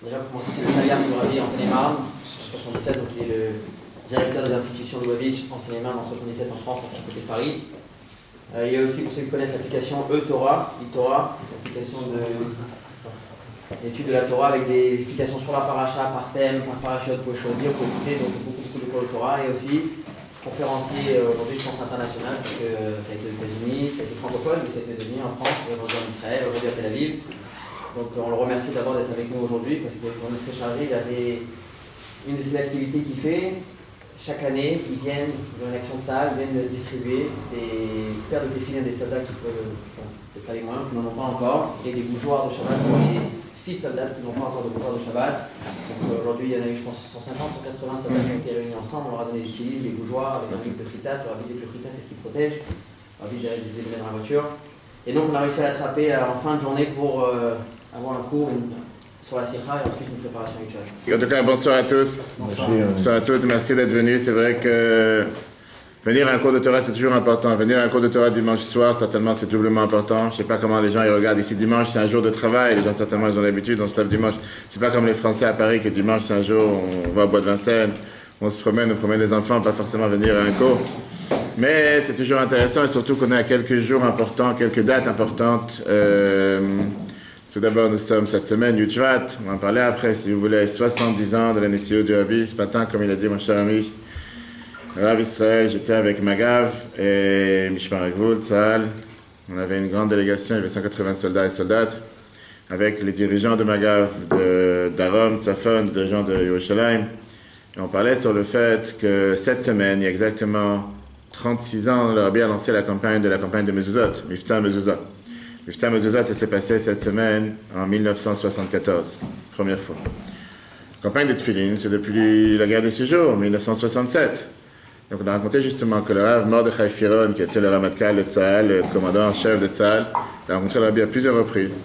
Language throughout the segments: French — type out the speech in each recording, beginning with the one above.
Déjà, pour commencer, c'est le Shaliach du Ravi en Seine-et-Marne, en 77, donc il est le directeur des institutions de Lubavitch en Seine-et-Marne, en 77 en France, à côté de Paris. Il y a aussi, pour ceux qui connaissent l'application E-Torah, l'E-Torah, l'application d'étude de la Torah avec des explications sur la paracha, par thème, par parachute, vous pouvez choisir, vous pouvez écouter, donc beaucoup de cours de Torah, et aussi conférencier aujourd'hui, je pense, international, parce que ça a été aux États-Unis, ça a été francophone, mais ça a été aux États-Unis, en France, aujourd'hui en Israël, aujourd'hui à Tel Aviv. Donc on le remercie d'abord d'être avec nous aujourd'hui, parce qu'on est très chargé. Il a une de ses activités qu'il fait. Chaque année, ils viennent, ils ont une action de salle, ils viennent distribuer des paires de défilés à des soldats qui n'ont peut-être pas les moyens, qui n'en ont pas encore, et des bougeoirs de Shabbat pour les filles soldats qui n'ont pas encore de bougeoirs de Shabbat. Donc aujourd'hui, il y en a eu, je pense, 150, 180 soldats qui ont été réunis ensemble. On leur a donné des filets, des bougeoirs avec un livre de fritat. On leur a dit que le fritat, c'est ce qui protège. On leur a dit de les mettre dans la voiture. Et donc, on a réussi à l'attraper en fin de journée pour avoir un cours sur la sikha et ensuite une préparation rituelle. En tout cas, bonsoir à tous. Bonsoir à toutes, merci d'être venus. C'est vrai que venir à un cours de Torah, c'est toujours important. Venir à un cours de Torah dimanche soir, certainement, c'est doublement important. Je ne sais pas comment les gens ils regardent. Ici, dimanche, c'est un jour de travail. Les gens, certainement, ils ont l'habitude, on se lève dimanche. C'est pas comme les Français à Paris, que dimanche, c'est un jour, on va au bois de Vincennes, on promène les enfants, pas forcément venir à un cours. Mais c'est toujours intéressant, et surtout qu'on est à quelques jours importants, quelques dates importantes. Tout d'abord, nous sommes cette semaine, Yudjvat, on va en parler après, si vous voulez, 70 ans de la Nessio du Rabbi. Ce matin, comme il a dit mon cher ami, Rav Israël, j'étais avec Magav et Mishmar Agvul, Tzahal. On avait une grande délégation, il y avait 180 soldats et soldates, avec les dirigeants de Magav, d'Arom, Tzafon, des gens de Yerushalayim. Et on parlait sur le fait que cette semaine, il y a exactement 36 ans, le Rabbi a lancé la campagne de Mezuzot, Mifta Mezuzot. Mifta Mezuzot, ça s'est passé cette semaine en 1974, première fois. La campagne de Tfilin, c'est depuis la guerre des 6 jours, 1967. Donc on a raconté justement que le Rav Mordechai Firon, qui était le Ramatkal de Tzahal, le commandant en chef de Tzahal, a rencontré le Rabbi à plusieurs reprises.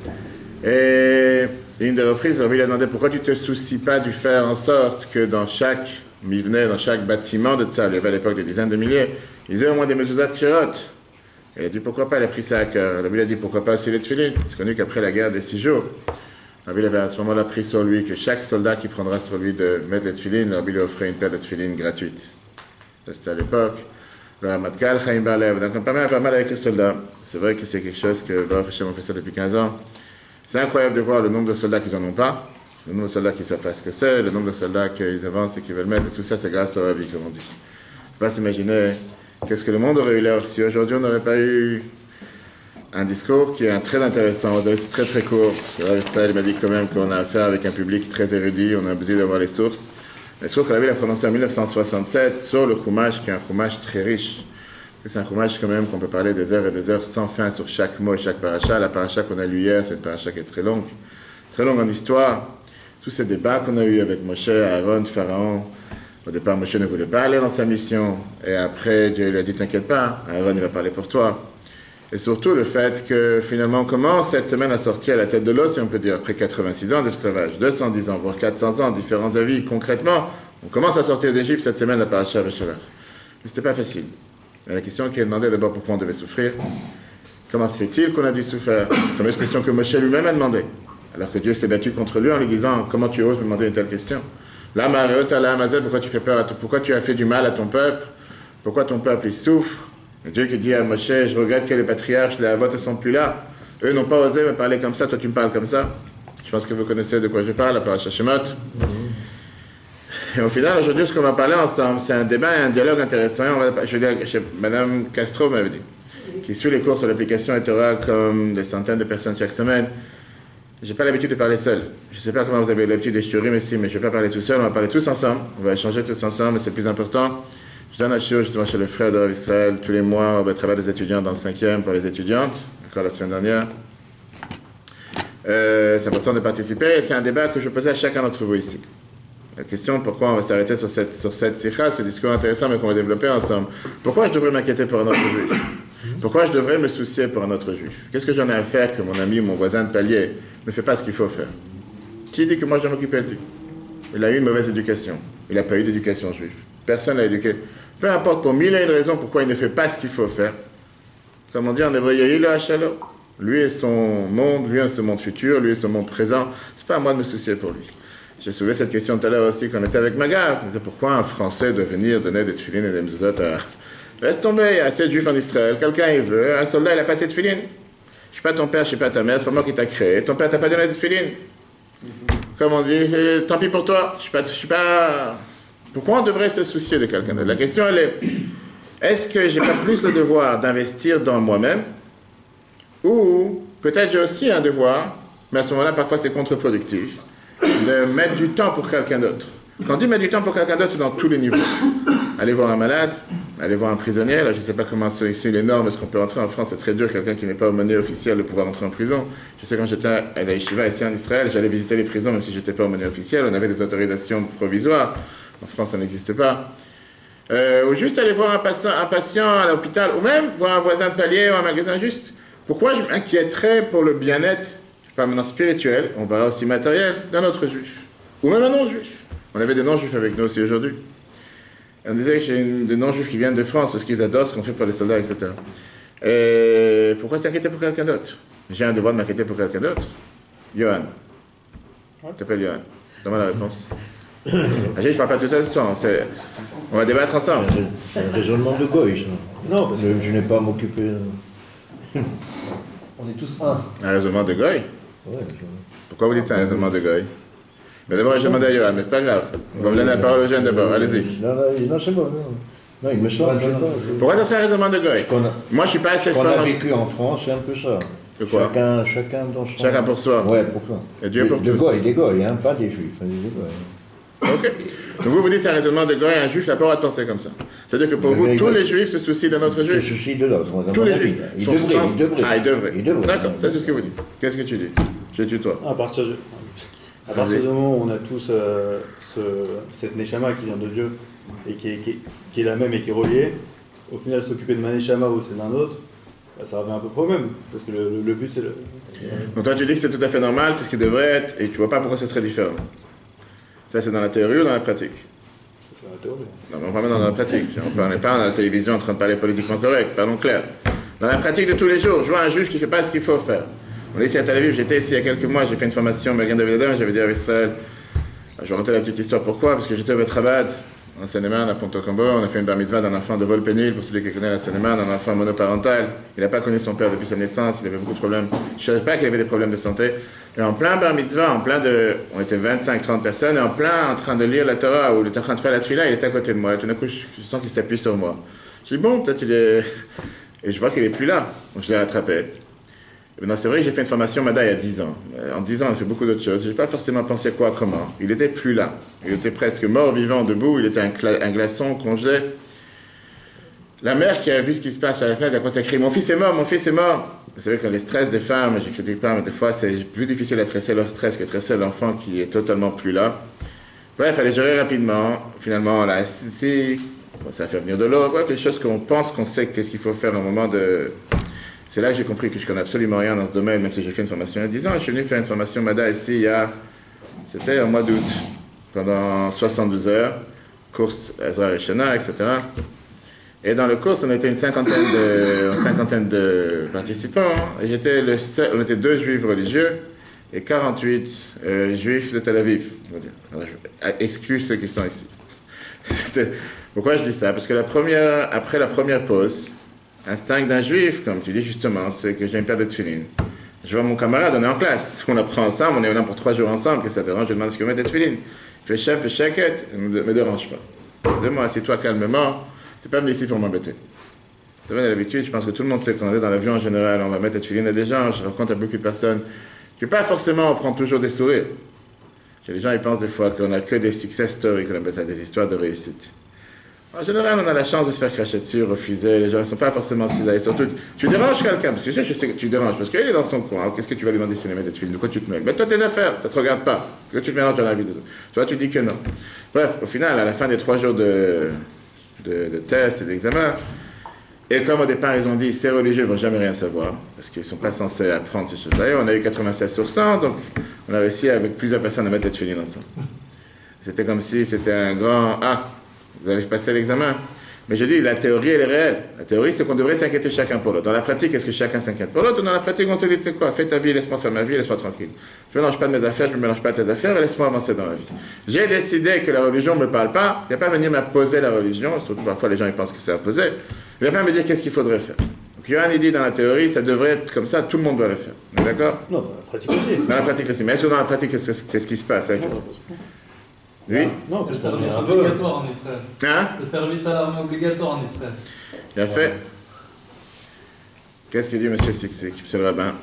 Et une des reprises, le Rabbi lui a demandé pourquoi tu ne te soucies pas de faire en sorte que dans chaque mivneh, dans chaque bâtiment de Tzahal, il y avait à l'époque des dizaines de milliers, ils aient au moins des mezuzot kshirot. Il a dit pourquoi pas, il a pris ça à cœur. Rabbi a dit pourquoi pas aussi les tefillin. C'est connu qu'après la guerre des 6 jours, Rabbi avait à ce moment-là pris sur lui que chaque soldat qui prendra sur lui de mettre les tefillin, Rabbi lui offrait une paire de tefillin gratuite. C'était à l'époque. Le Ramatkal, Chaim Barlev, donc on pas mal avec les soldats. C'est vrai que c'est quelque chose que Baruch Hashem a fait ça depuis 15 ans. C'est incroyable de voir le nombre de soldats qu'ils n'en ont pas, le nombre de soldats qui ne savent pas ce que c'est, le nombre de soldats qu'ils avancent et qu'ils veulent mettre, et tout ça c'est grâce au Rabbi, comme on dit. On ne peut pas s'imaginer qu'est-ce que le monde aurait eu l'air si aujourd'hui on n'aurait pas eu un discours qui est très intéressant. C'est très très court. Rav Israël m'a dit quand même qu'on a affaire avec un public très érudit, on a besoin d'avoir les sources. Mais sauf que la ville a prononcé en 1967 sur le Chumash, qui est un Chumash très riche. C'est un Chumash quand même qu'on peut parler des heures et des heures sans fin sur chaque mot et chaque paracha. La paracha qu'on a lue hier, c'est une paracha qui est très longue en histoire. Tous ces débats qu'on a eus avec Moshe, Aaron, Pharaon. Au départ, Moshe ne voulait pas aller dans sa mission. Et après, Dieu lui a dit, t'inquiète pas, Aaron, il va parler pour toi. Et surtout le fait que finalement, on commence cette semaine à sortir à la tête de l'eau, si on peut dire, après 86 ans d'esclavage, 210 ans, voire 400 ans, différents avis. Concrètement, on commence à sortir d'Égypte cette semaine, la paracha Veshalach. Mais ce n'était pas facile. Et la question qui est demandée d'abord pourquoi on devait souffrir. Comment se fait-il qu'on a dû souffrir? La fameuse question que Moshe lui-même a demandé. Alors que Dieu s'est battu contre lui en lui disant, comment tu oses me demander une telle question? Là, Maréota, là, Mazel, pourquoi tu fais peur pourquoi tu as fait du mal à ton peuple? Pourquoi ton peuple il souffre? Et Dieu qui dit à Moshe, je regrette que les patriarches, les avots ne sont plus là. Eux n'ont pas osé me parler comme ça, toi tu me parles comme ça. Je pense que vous connaissez de quoi je parle, la paracha Shemot. Et au final, aujourd'hui, ce qu'on va parler ensemble, c'est un débat et un dialogue intéressant. Je vais dire, Madame Castro m'avait dit, qui suit les cours sur l'application Torah comme des centaines de personnes chaque semaine. J'ai pas l'habitude de parler seul. Je ne sais pas comment vous avez l'habitude des shiurim ici, mais je ne vais pas parler tout seul, on va parler tous ensemble. On va échanger tous ensemble, mais c'est le plus important. Je donne un shiur justement chez le frère de Rav Israël tous les mois, on va travailler des étudiants dans le 5e pour les étudiantes, encore la semaine dernière. C'est important de participer et c'est un débat que je posais à chacun d'entre vous ici. La question, pourquoi on va s'arrêter sur cette sikha, ce discours intéressant mais qu'on va développer ensemble. Pourquoi je devrais m'inquiéter pour un autre juif? Pourquoi je devrais me soucier pour un autre juif? Qu'est-ce que j'en ai à faire que mon ami ou mon voisin de palier ne fait pas ce qu'il faut faire? Qui dit que moi je dois m'occuper de lui? Il a eu une mauvaise éducation. Il n'a pas eu d'éducation juive. Personne n'a éduqué. Peu importe, pour mille et une raisons pourquoi il ne fait pas ce qu'il faut faire. Comme on dit en hébreu, Yahi lo hachalo. Lui et son monde, lui et son monde futur, lui et son monde présent. C'est pas à moi de me soucier pour lui. J'ai soulevé cette question tout à l'heure aussi quand on était avec Magav. Pourquoi un Français doit venir donner des tefilines et des mezuzot à... Laisse tomber, il y a assez de juifs en Israël. Quelqu'un il veut, un soldat il a pas assez de tefilines. Je suis pas ton père, je suis pas ta mère, c'est pas moi qui t'a créé. Ton père t'a pas donné de tefilines. Comme on dit, tant pis pour toi. Je suis pas... Pourquoi on devrait se soucier de quelqu'un d'autre? La question elle est, est-ce que j'ai pas plus le devoir d'investir dans moi-même? Ou peut-être j'ai aussi un devoir, mais à ce moment-là parfois c'est contre-productif, de mettre du temps pour quelqu'un d'autre. Quand on dit mettre du temps pour quelqu'un d'autre, c'est dans tous les niveaux. Aller voir un malade, aller voir un prisonnier. Là, je ne sais pas comment sont ici les normes. Est-ce qu'on peut entrer en France? C'est très dur, quelqu'un qui n'est pas aumônier officiel, de pouvoir entrer en prison. Je sais quand j'étais à la Yeshiva ici en Israël, j'allais visiter les prisons, même si je n'étais pas aumônier officiel. On avait des autorisations provisoires. En France, ça n'existait pas. Ou juste aller voir un patient à l'hôpital, ou même voir un voisin de palier ou un magasin juste. Pourquoi je m'inquiéterais pour le bien-être, je parle maintenant spirituel, on parle aussi matériel, d'un autre juif? Ou même un non-juif. On avait des non-juifs avec nous aussi aujourd'hui. On disait que j'ai des non-juifs qui viennent de France parce qu'ils adorent ce qu'on fait pour les soldats, etc. Et pourquoi s'inquiéter pour quelqu'un d'autre? J'ai un devoir de m'inquiéter pour quelqu'un d'autre. Johan. Tu t'appelles Johan. Donne-moi la réponse. Je ne parle pas de tout ça ce soir. On va débattre ensemble. C'est un raisonnement de goy, ça. Non, parce que je n'ai pas à m'occuper. On est tous un. Un raisonnement de goy? Ouais, Pourquoi vous dites c'est un raisonnement de goy? Mais d'abord, je demande à Johan, mais c'est pas grave. On va vous donner la parole aux jeunes d'abord. Allez-y. Non, c'est bon. Non, il me semble, je sais pas. Pourquoi ça serait un raisonnement de goy? Moi, je suis pas assez fort. On a vécu en France, c'est un peu ça. De quoi? Chacun dans son... Chacun pour soi. Ouais, pour soi. Et Dieu pour tous. Des goy, hein, pas des juifs, des goy. Ok. Donc vous dites c'est un raisonnement de goy, un juif n'a pas le droit de penser comme ça. C'est-à-dire que pour vous, tous les juifs se soucient d'un autre juif. Se soucient de l'autre. Tous les juifs. Il devrait. Ah, il devrait. D'accord, ça c'est ce que vous dites. Qu'est-ce que tu dis? Je tutoie. À partir du moment où on a tous cette Neshama qui vient de Dieu et qui est la même et qui est reliée, au final s'occuper de ma Neshama ou c'est d'un autre, ça revient un peu pro même. Parce que le but c'est le... Donc toi tu dis que c'est tout à fait normal, c'est ce qui devrait être, et tu vois pas pourquoi ce serait différent. Ça c'est dans la théorie ou dans la pratique? C'est dans la théorie. Non mais on parle dans la pratique. On n'est pas dans la télévision en train de parler politiquement correct, parlons clair. Dans la pratique de tous les jours, je vois un juge qui ne fait pas ce qu'il faut faire. On est ici à Tel Aviv, j'étais ici il y a quelques mois, j'ai fait une formation Magen David Adom, j'avais dit à Israël, je vais raconter la petite histoire pourquoi, parce que j'étais au Betrabad, en Seine-et-Marne, à Ponto-Combo, on a fait une bar mitzvah d'un enfant de Vol-Pénil, pour celui qui connaît la Seine-et-Marne, un enfant monoparental, il n'a pas connu son père depuis sa naissance, il avait beaucoup de problèmes, je ne savais pas qu'il avait des problèmes de santé, et en plein bar mitzvah, on était 25-30 personnes, et en plein en train de lire la Torah, ou il était en train de faire la tefila, il était à côté de moi, et tout d'un coup je sens qu'il s'appuie sur moi. Je dis bon, peut-être il est... Et je vois qu'il n'est plus là, donc je l'ai rattrapé. Non, c'est vrai que j'ai fait une formation MADA il y a 10 ans. En 10 ans, on a fait beaucoup d'autres choses. Je n'ai pas forcément pensé quoi, comment. Il n'était plus là. Il était presque mort, vivant, debout. Il était un glaçon, congelé. La mère qui a vu ce qui se passe à la fenêtre a commencé à crier « Mon fils est mort, mon fils est mort !» Vous savez que les stress des femmes, je ne critique pas, mais des fois, c'est plus difficile à tresser leur stress que tresser l'enfant qui est totalement plus là. Bref, il fallait gérer rapidement. Finalement, on l'a assis, on s'est fait venir de l'eau. Bref, les choses qu'on pense, qu'on sait qu'est-ce qu'il faut faire au moment de... C'est là que j'ai compris que je connais absolument rien dans ce domaine, même si j'ai fait une formation il y a 10 ans. Je suis venu faire une formation MADA ici c'était au mois d'août, pendant 72 heures, course Ezra et Shana, etc. Et dans le course, on était une cinquantaine de participants, et on était 2 juifs religieux et 48 juifs de Tel Aviv, on va dire. Alors, exclus ceux qui sont ici. Pourquoi je dis ça? Parce que après la première pause, instinct d'un juif, comme tu dis justement, c'est que j'ai une paire de tefilines. Je vois mon camarade, on est en classe, on apprend ensemble, on est là pour 3 jours ensemble, que ça te dérange, je lui demande ce qu'il met des tefilines. Il fait chef, fais chaquette, ne me dérange pas. Dis-moi, assieds-toi calmement, t'es pas venu ici pour m'embêter. C'est vrai, d'habitude, je pense que tout le monde sait qu'on est dans l'avion en général, on va mettre des tefilines à des gens, je rencontre beaucoup de personnes qui pas forcément on prend toujours des sourires. Les gens ils pensent des fois qu'on n'a que des success stories, qu'on appelle ça des histoires de réussite. En général, on a la chance de se faire cracher dessus, refuser, les gens ne sont pas forcément si là. Et surtout, tu déranges quelqu'un, parce que je sais que tu déranges, parce qu'il est dans son coin. Qu'est-ce que tu vas lui demander si il met des films? De quoi tu te mêles? Mets-toi tes affaires, ça ne te regarde pas. Que tu te mélanges dans la vie des autres. Toi, tu dis que non. Bref, au final, à la fin des 3 jours de tests et d'examens, et comme au départ, ils ont dit, ces religieux ne vont jamais rien savoir, parce qu'ils ne sont pas censés apprendre ces choses-là. Et on a eu 96 sur 100, donc on a réussi avec plusieurs personnes à mettre des films ensemble. C'était comme si c'était un grand... Ah, vous avez passé l'examen. Mais je dis, la théorie, elle est réelle. La théorie, c'est qu'on devrait s'inquiéter chacun pour l'autre. Dans la pratique, est-ce que chacun s'inquiète pour l'autre? Dans la pratique, on se dit, c'est quoi? Fais ta vie, laisse-moi faire ma vie, laisse-moi tranquille. Je ne mélange pas de mes affaires, je ne mélange pas de tes affaires, et laisse-moi avancer dans la vie. J'ai décidé que la religion ne me parle pas. Il ne va pas venir m'imposer la religion, surtout parfois les gens ils pensent que c'est imposé. Il ne va pas me dire qu'est-ce qu'il faudrait faire. Donc, Yohan, il dit, dans la théorie, ça devrait être comme ça, tout le monde doit le faire. D'accord? Non, dans la pratique aussi. Dans la pratique aussi. Mais est-ce que dans la pratique, c'est ce qui se passe? Hein? Oui? Non, Le parce qu'on est service un peu... obligatoire en Israël. Hein? Le service à l'armée obligatoire en Israël. Bien fait. Qu'est-ce que dit M. Siksik, M. le rabbin?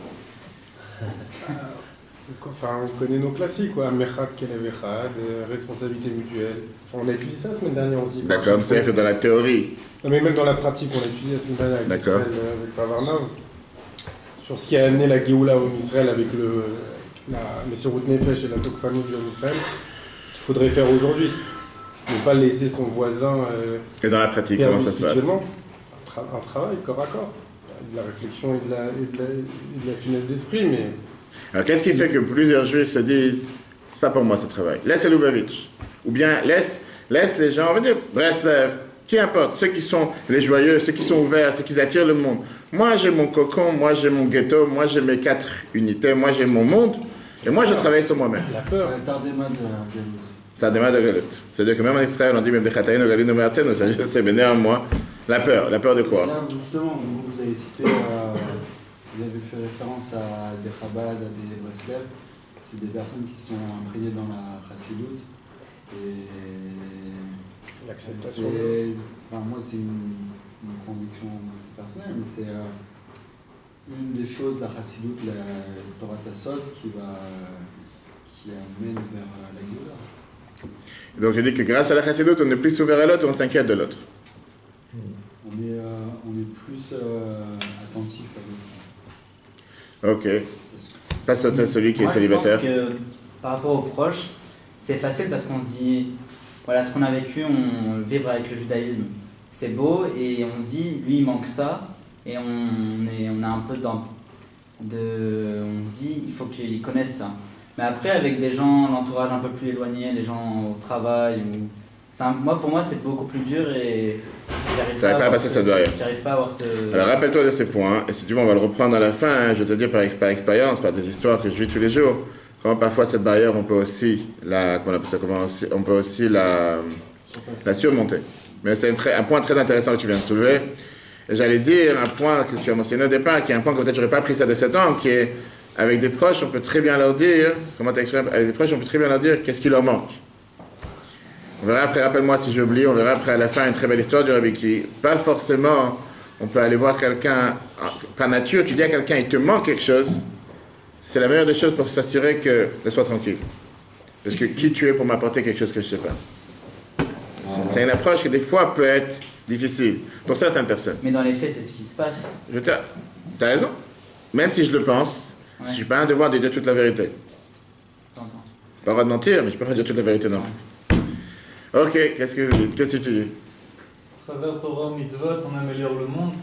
Enfin, on connaît nos classiques, quoi. Mechad, Kelev Echad, responsabilité mutuelle. Enfin, on a étudié ça la semaine dernière aussi. D'accord, c'est-à-dire que dans la théorie. Non, mais même dans la pratique, on a étudié la semaine dernière avec D'accord. Israël, avec Pavarnam, sur ce qui a amené la Géoula en Israël avec la Messirut Nefesh et la Tokfanu en Israël. Ce qu'il faudrait faire aujourd'hui. Ne pas laisser son voisin. Et dans la pratique, comment ça se passe? Un travail corps à corps. De la réflexion et de la finesse d'esprit, mais. Alors, qu'est-ce qui fait que plusieurs juifs se disent, c'est pas pour moi ce travail, laisse Lubavitch, ou bien laisse les gens, on va dire Breslev, qui importe, ceux qui sont les joyeux, ceux qui sont ouverts, ceux qui attirent le monde. Moi j'ai mon cocon, moi j'ai mon ghetto, moi j'ai mes 4 unités, moi j'ai mon monde, et moi je travaille sur moi-même. La peur. C'est un tardémat de Galut. Ça démarre de Galut. C'est-à-dire que même en Israël, on dit même des Chataïn, Galino Merten, c'est bénéfique à moi. La peur de quoi? Là, justement, vous avez cité, vous avez fait référence à des Chabad, à des Breslev. C'est des personnes qui sont imprégnées dans la Chassidoute. Et L'acceptation. enfin, moi, c'est une conviction personnelle, mais c'est une des choses, la Chassidoute, la Torah Tassot, qui amène vers la Géoula. Donc je dis que grâce à la Chassidoute, on est plus ouvert à l'autre, on s'inquiète de l'autre. On est plus attentif à l'autre. Ok. Pas sauter celui qui est célibataire. Je pense que par rapport aux proches, c'est facile parce qu'on se dit, voilà, ce qu'on a vécu, on vivre avec le judaïsme, c'est beau, et on se dit, lui il manque ça, et on a un peu on se dit, il faut qu'ils connaissent ça. Mais après, avec des gens, l'entourage un peu plus éloigné, les gens au travail, pour moi c'est beaucoup plus dur et j'arrive pas à passer cette barrière. J'arrive pas à avoir ce... Alors rappelle-toi de ces points, et si tu veux on va le reprendre à la fin, hein, je vais te dire par expérience, par des histoires que je vis tous les jours, comment parfois cette barrière on peut aussi la surmonter. Mais c'est un point très intéressant que tu viens de soulever, et j'allais dire un point que tu as mentionné au départ, qui est un point que peut-être j'aurais pas pris ça de 7 ans, qui est avec des proches on peut très bien leur dire, avec des proches on peut très bien leur dire qu'est-ce qui leur manque. On verra après, rappelle-moi si j'oublie, on verra après à la fin une très belle histoire du Rabbi qui, pas forcément, on peut aller voir quelqu'un, par nature, tu dis à quelqu'un, il te manque quelque chose, c'est la meilleure des choses pour s'assurer que, laisse-moi tranquille. Parce que qui tu es pour m'apporter quelque chose que je ne sais pas. C'est une approche qui des fois peut être difficile, pour certaines personnes. Mais dans les faits, c'est ce qui se passe. T'as raison. Même si je le pense, Ouais. je n'ai pas un devoir de dire toute la vérité. T'entends. Pas le droit de mentir, mais je ne peux pas dire toute la vérité non plus. Ok, qu'est-ce que tu dis? À travers Torah, mitzvot, on améliore le monde.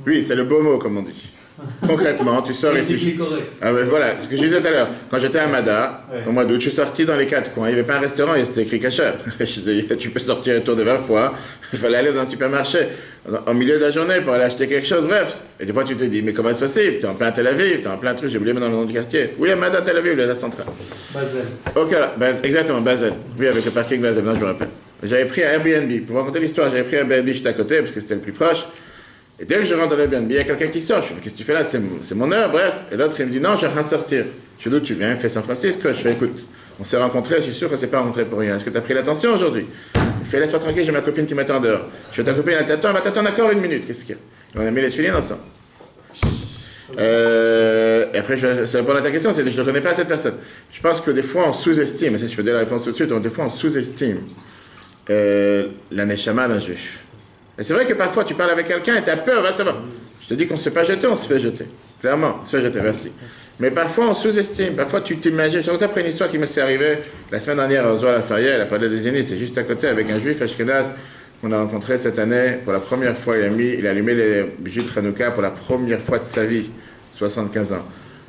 Oui, c'est le beau mot, comme on dit. Concrètement, tu sors ici. C'est correct. Ah ben voilà, ce que je disais tout à l'heure. Quand j'étais à Mada, Ouais. au mois d'août, je suis sorti dans les 4 coins. Il n'y avait pas un restaurant, il c'était écrit kasher. Je disais, tu peux sortir un tour de 20 fois. Il fallait aller dans un supermarché au milieu de la journée pour aller acheter quelque chose. Bref. Et des fois, tu te dis, mais comment c'est possible? Tu es en plein Tel Aviv, tu es en plein truc. J'ai oublié maintenant le nom du quartier. Oui, à Mada, Tel Aviv, la centrale. Basel. Ok, là, exactement, Basel. Oui, avec le parking Basel, non, je me rappelle. J'avais pris un Airbnb. Pour vous raconter l'histoire, j'avais pris un Airbnb juste à côté parce que c'était le plus proche. Et dès que je rentre dans l'Airbnb, il y a quelqu'un qui sort. Je dis, qu'est-ce que tu fais là? C'est mon heure, bref. Et l'autre, il me dit, non, je suis en train de sortir. Je dis, d'où tu viens? Il fait San Francisco. Je fais, écoute, on s'est rencontrés, je suis sûr qu'on ne s'est pas rencontrés pour rien. Est-ce que tu as pris l'attention aujourd'hui? Il fait, laisse-moi tranquille, j'ai ma copine qui m'attend dehors. Je fais, ta copine, elle t'attend, elle va t'attendre encore 1 minute. Qu'est-ce qu'il y a? Et on a mis les filets ensemble. Et après, je vais répondre à ta question, c'est que je ne connais pas cette personne. Je pense que des fois, on sous-estime, et ça, je peux donner la réponse tout de suite, des fois, on sous-estime la neshama d'un juif. Et c'est vrai que parfois, tu parles avec quelqu'un et tu as peur, va savoir. Je te dis qu'on ne se fait pas jeter, on se fait jeter. Clairement, on se fait jeter, merci. Mais parfois, on sous-estime. Parfois, tu t'imagines. Je te raconte après une histoire qui me s'est arrivée la semaine dernière à Zoar la Faria, elle a parlé des Zénith, c'est juste à côté, avec un juif ashkénaze qu'on a rencontré cette année. Pour la première fois, il a allumé les bougies de Hanouka pour la première fois de sa vie, 75 ans.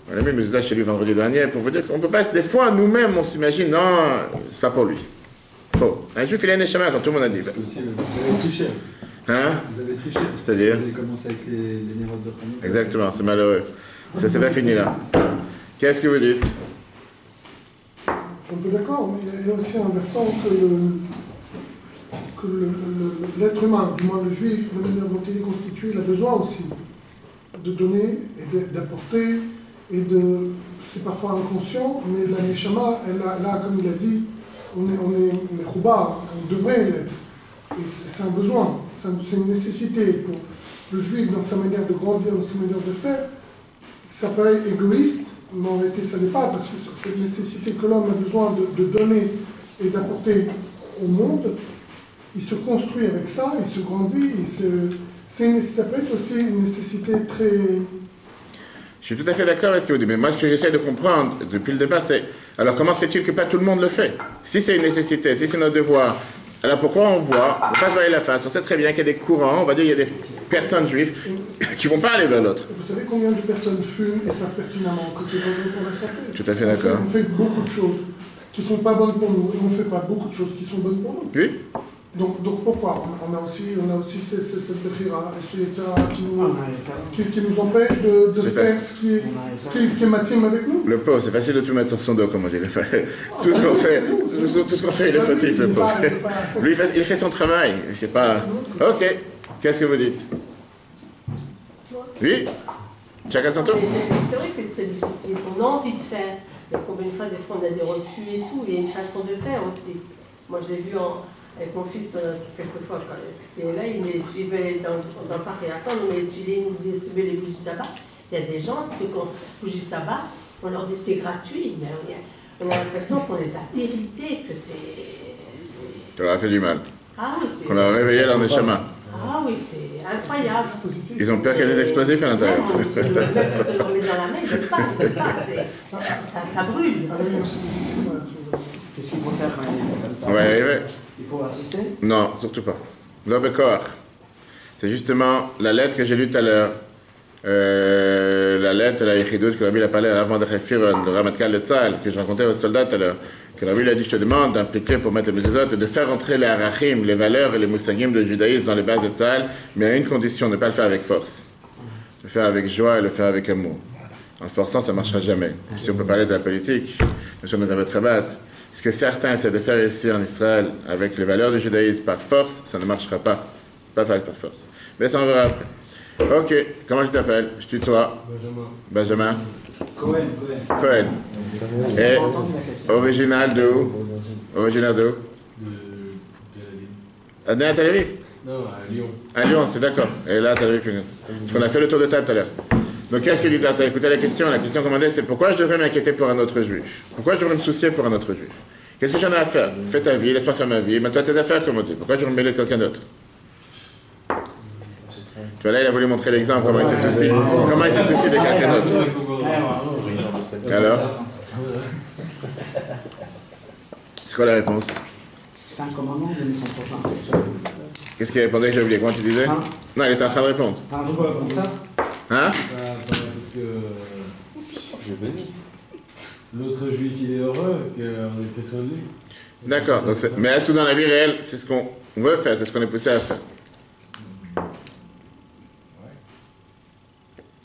On a mis le message chez lui vendredi dernier pour vous dire qu'on peut pas. Des fois, nous-mêmes, on s'imagine, non, c'est pas pour lui. Faux. Un juif, il a une neshama, comme tout le monde a dit. Parce que aussi, vous avez triché. Hein? Vous avez triché. C'est-à-dire? Vous avez commencé avec les nérodes de Hanouka. Exactement, c'est malheureux. Ça, c'est pas fini là. Qu'est-ce que vous dites? Je suis un peu d'accord, mais il y a aussi un versant que l'être humain, du moins le juif, la manière dont il est constitué, il a besoin aussi de donner et d'apporter et de. C'est parfois inconscient, mais la neshama, là, comme il a dit, on est mechoubar, on devrait l'être. Et c'est un besoin, c'est une nécessité pour le juif dans sa manière de grandir, dans sa manière de faire. Ça paraît égoïste, mais en réalité ça n'est pas, parce que c'est une nécessité que l'homme a besoin de donner et d'apporter au monde. Il se construit avec ça, il se grandit, ça peut être aussi une nécessité très... Je suis tout à fait d'accord avec ce que vous dites, mais moi ce que j'essaie de comprendre depuis le départ, c'est alors comment se fait-il que pas tout le monde le fait? Si c'est une nécessité, si c'est notre devoir, alors pourquoi on voit, on ne peut pas se voiler la face, on sait très bien qu'il y a des courants, on va dire il y a des personnes juives qui ne vont pas aller vers l'autre. Vous savez combien de personnes fument et savent pertinemment que c'est dangereux pour la santé? Tout à fait d'accord. On fait beaucoup de choses qui ne sont pas bonnes pour nous et on ne fait pas beaucoup de choses qui sont bonnes pour nous. Oui. Donc pourquoi on a aussi cette bechira, qui nous empêche de faire ce qui est matim avec nous. Le pauvre, c'est facile de tout mettre sur son dos, comme on dit. Tout ce qu'on fait, il est fautif, le pauvre. Lui, il fait son travail. Je sais pas. Ok. Qu'est-ce que vous dites? Oui? Chacun son tour? C'est vrai que c'est très difficile. On a envie de faire. Mais combien de fois, on a des refus et tout. Il y a une façon de faire aussi. Moi, je l'ai vu avec mon fils, quelquefois, quand il était là, tu vivais dans le parc et à quand on nous distribuait les bougies de sabbat. Il y a des gens, c'est que quand bougies de sabbat, on leur dit c'est gratuit, mais on a l'impression qu'on les a hérités, que c'est. Ça leur a fait du mal. Ah oui, c'est. Qu'on leur a réveillé leur neshama. Ah oui, c'est incroyable. Ils ont peur qu'il y ait des explosifs à l'intérieur. Non, c'est le mec que je leur mets dans la main, ils ne veulent pas, ça brûle. Qu'est-ce qu'il faut faire quand il est comme ça? On va y arriver. Il faut assister? Non, surtout pas. L'obécor. C'est justement la lettre que j'ai lue tout à l'heure. La lettre de la Yechidout que Rabbi a parlé avant de Refiron, le Ramatkal de Tzal, que je racontais aux soldats tout à l'heure. Que Rabbi a dit, je te demande d'impliquer pour mettre les mezuzot et de faire entrer les arachim, les valeurs et les moussagim de judaïsme dans les bases de Tzal, mais à une condition, ne pas le faire avec force. Le faire avec joie et le faire avec amour. En forçant, ça ne marchera jamais. Si on peut parler de la politique, nous sommes dans un très bas. Ce que certains essaient de faire ici en Israël avec les valeurs du judaïsme par force, ça ne marchera pas. Pas faire par force. Mais ça on verra après. Ok, comment tu t'appelles? Je tutoie. Benjamin. Cohen. Et original de où? Originaire de où? De Tel Aviv. Non, à Lyon. À Lyon, c'est d'accord. Et là, Tel Aviv. Parce qu'on a fait le tour de table tout à l'heure. Donc qu'est-ce qu'il disait? Tu as écouté la question commandée, c'est pourquoi je devrais m'inquiéter pour un autre juif? Pourquoi je devrais me soucier pour un autre juif? Qu'est-ce que j'en ai à faire? Fais ta vie, laisse-moi faire ma vie, mets-toi tes affaires comme on dit. Pourquoi je devrais me mêler de quelqu'un d'autre? Tu vois là, il a voulu montrer l'exemple, comment il se soucie. Comment il se soucie de quelqu'un d'autre. Alors? C'est quoi la réponse? C'est un commandement de son prochain. Qu'est-ce qu'il répondait? J'ai oublié. Comment tu disais? Non, il était en train de répondre. Je peux répondre ça? Hein? Parce que l'autre juif, il est heureux qu'on ait pris soin de lui. D'accord. Mais est-ce que dans la vie réelle, c'est ce qu'on veut faire, c'est ce qu'on est poussé à faire?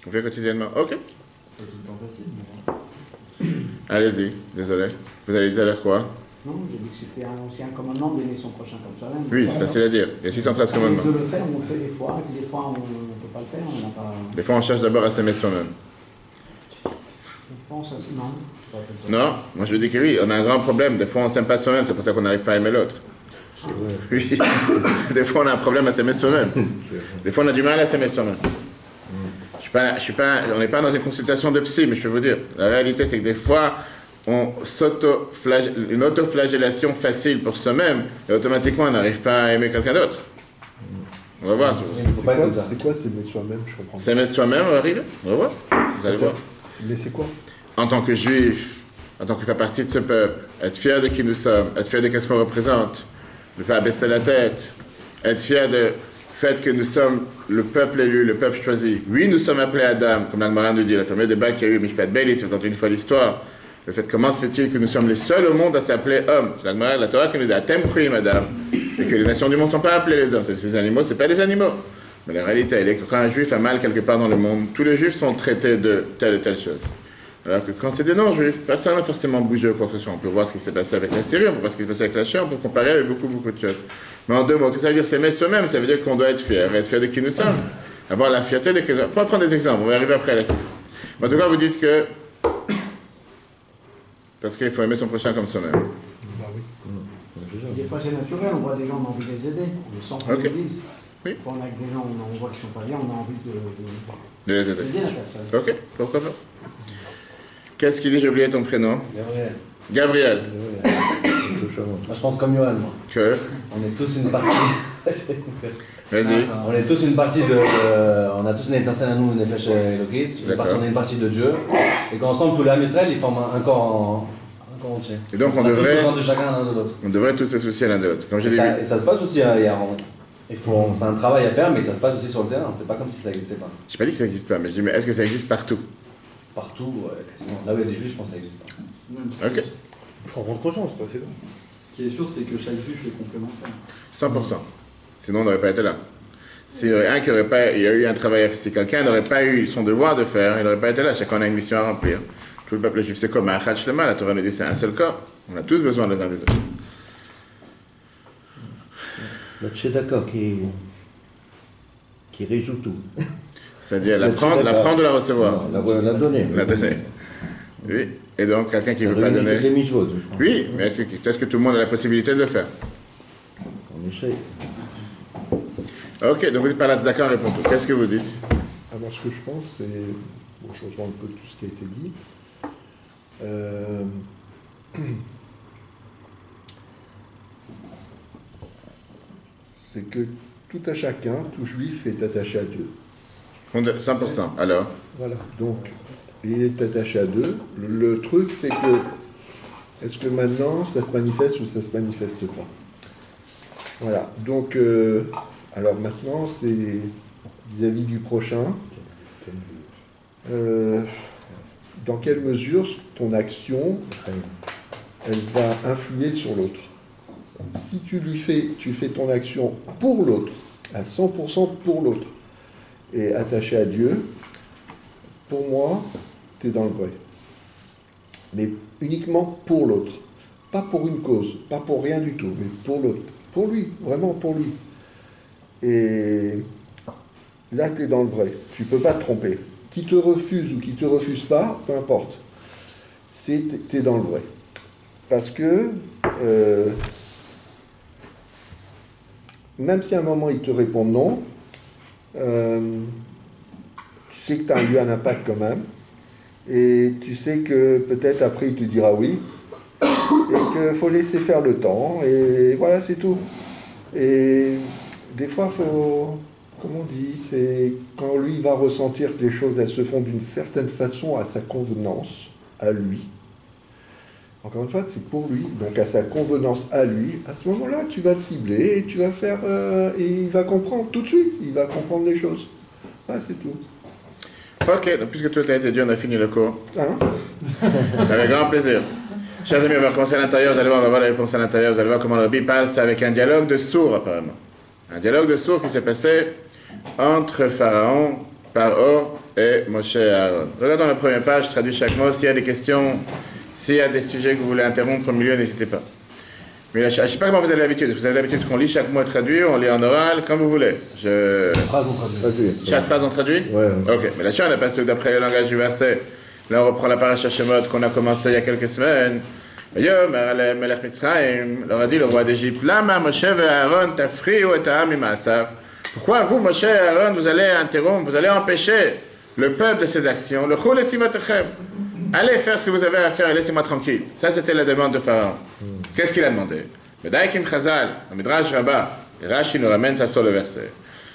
On fait quotidiennement. Ok. C'est pas tout le temps facile, mais... Allez-y, désolé. Vous allez dire quoi? Non, j'ai dit que c'était aussi un commandement d'aimer son prochain comme soi-même. Oui, c'est facile à dire. Il y a 613 commandements. De le faire, on le fait des fois, et puis des fois on ne peut pas le faire, on n'a pas... Des fois, on cherche d'abord à s'aimer soi-même. Je pense à... Non. Non, moi je dis que oui, on a un grand problème. Des fois, on ne s'aime pas soi-même, c'est pour ça qu'on n'arrive pas à aimer l'autre. Oui. Des fois, on a un problème à s'aimer soi-même. Des fois, on a du mal à s'aimer soi-même. On n'est pas dans une consultation de psy, mais je peux vous dire, la réalité, c'est que des fois, on une autoflagellation facile pour soi-même, et automatiquement, on n'arrive pas à aimer quelqu'un d'autre. On va voir. C'est quoi s'aimer soi-même? Je comprends. S'aimer soi-même, on va arriver. On va voir. Vous allez voir. Mais c'est quoi? En tant que juif, en tant que faire partie de ce peuple, être fier de qui nous sommes, être fier de ce qu'on représente, ne pas baisser la tête, être fier du fait que nous sommes le peuple élu, le peuple choisi. Oui, nous sommes appelés Adam, comme l'Agmara nous dit, la fameuse débat qu'il y a eu, Mishpat Beli, si vous entendez une fois l'histoire, Le fait, comment se fait-il que nous sommes les seuls au monde à s'appeler hommes? C'est la Torah qui nous dit Atem Chouim Adam, et que les nations du monde ne sont pas appelées les hommes. Ces animaux, ce n'est pas les animaux. Mais la réalité, elle est que quand un juif a mal quelque part dans le monde, tous les juifs sont traités de telle ou telle chose. Alors que quand c'est des non-juifs, personne n'a forcément bougé ou quoi que ce soit. On peut voir ce qui s'est passé avec la Syrie, on peut voir ce qui s'est passé avec la Chine, on peut comparer avec beaucoup de choses. Mais en deux mots, qu'est-ce que ça veut dire s'aimer soi-même? Ça veut dire qu'on doit être fier de qui nous sommes. Avoir la fierté de qui nous sommes. On va prendre des exemples, on va arriver après à la Syrie. En tout cas, vous dites que parce qu'il faut aimer son prochain comme soi-même. Bah oui. Des fois, c'est naturel, on voit des gens, on a envie de les aider, sans qu'on le dise. Oui. Quand on a des gens, on voit qu'ils ne sont pas bien, on a envie de les aider. La personne. Ok, pourquoi pas. Qu'est-ce qu'il dit? J'ai oublié ton prénom. Gabriel. Moi, je pense comme Johan, moi. Que on est tous une partie. Vas-y. On est tous une partie de. On a tous une étincelle à nous, Nefesh Elokit. On est une partie de Dieu. Et qu'ensemble, tous les Am Israël, ils forment un corps entier. Et donc, on devrait. Tous besoin de chacun l'un de l'autre. On devrait tous se soucier l'un de l'autre. Comme j'ai dit. Et ça se passe aussi, c'est un travail à faire, mais ça se passe aussi sur le terrain. C'est pas comme si ça n'existait pas. Je n'ai pas dit que ça n'existe pas, mais je dis, mais est-ce que ça existe partout? Partout, ouais, quasiment. Là où il y a des juifs, je pense que ça existe. Ok. Il faut en prendre conscience, quoi, c'est bon. Ce qui est sûr, c'est que chaque juif est complémentaire. 100%. Sinon, on n'aurait pas été là. S'il y aurait un qui aurait pas, il y a eu un travail à faire, si quelqu'un n'aurait pas eu son devoir de faire, il n'aurait pas été là. Chacun a une mission à remplir. Tout le peuple juif, c'est comme un Chad Shlema, la Torah nous dit c'est un seul corps. On a tous besoin les uns des autres. Le tzedaka qui résout tout. C'est-à-dire l'apprendre ou la recevoir? Non, la donner. La donner. Oui. Et donc, quelqu'un qui ne veut pas donner. Les mitzvot, oui, mais est-ce que tout le monde a la possibilité de le faire? On essaie. Ok, donc vous dites par la tzedaka, on répond tout. Qu'est-ce que vous dites? Alors, ce que je pense, c'est. Bon, je rejoins un peu tout ce qui a été dit. C'est que tout à chacun, tout juif est attaché à Dieu. 100%, alors? Voilà, donc il est attaché à Dieu. Le truc, c'est que, est-ce que maintenant ça se manifeste ou ça ne se manifeste pas? Voilà, donc, alors maintenant, c'est vis-à-vis du prochain. Dans quelle mesure ton action, elle va influer sur l'autre? Si tu fais ton action pour l'autre, à 100% pour l'autre, et attaché à Dieu, pour moi, tu es dans le vrai. Mais uniquement pour l'autre. Pas pour une cause, pas pour rien du tout, mais pour l'autre. Pour lui, vraiment pour lui. Et là, tu es dans le vrai. Tu ne peux pas te tromper. Qui te refuse ou qui ne te refuse pas, peu importe. Tu es dans le vrai. Parce que, même si à un moment il te répond non, tu sais que tu as eu un impact quand même, et tu sais que peut-être après il te dira oui, et qu'il faut laisser faire le temps, et voilà, c'est tout. Et des fois, faut, comme on dit, c'est quand lui va ressentir que les choses elles se font d'une certaine façon à sa convenance, à lui. Encore une fois, c'est pour lui, donc à sa convenance à lui. À ce moment-là, tu vas te cibler et tu vas faire, et il va comprendre tout de suite. Il va comprendre les choses. Ah, c'est tout. Ok, donc puisque tout a été dit, on a fini le cours. Hein? Avec grand plaisir. Chers amis, on va commencer à l'intérieur. Vous allez voir, on va voir la réponse à l'intérieur. Vous allez voir comment le Rabbi parle. C'est avec un dialogue de sourds, apparemment. Un dialogue de sourds qui s'est passé entre Pharaon, Paro et Moshe et Aaron. Regardons la première page, je traduis chaque mot. S'il y a des questions, s'il y a des sujets que vous voulez interrompre au milieu, n'hésitez pas. Mais là, je ne sais pas comment vous avez l'habitude. Vous avez l'habitude qu'on lit chaque mot traduit, on lit en oral, comme vous voulez. Chaque phrase on traduit? Ouais. Ok, mais là, on a passé d'après le langage du verset. Là, on reprend la paracha Shemot qu'on a commencé il y a quelques semaines. Yom, Melech Mitzrayim, leur a dit le roi d'Égypte, Lama, Moshe et Aaron, tafriu et ta'am ima'asav. Pourquoi vous, Moshe et Aaron, vous allez interrompre, vous allez empêcher le peuple de ses actions? Le chou lesivotechem. Allez faire ce que vous avez à faire et laissez-moi tranquille. Ça, c'était la demande de Pharaon. Qu'est-ce qu'il a demandé? Medaïkim Chazal, le Midrash Rabbah, et Rashi nous ramène ça sur le verset.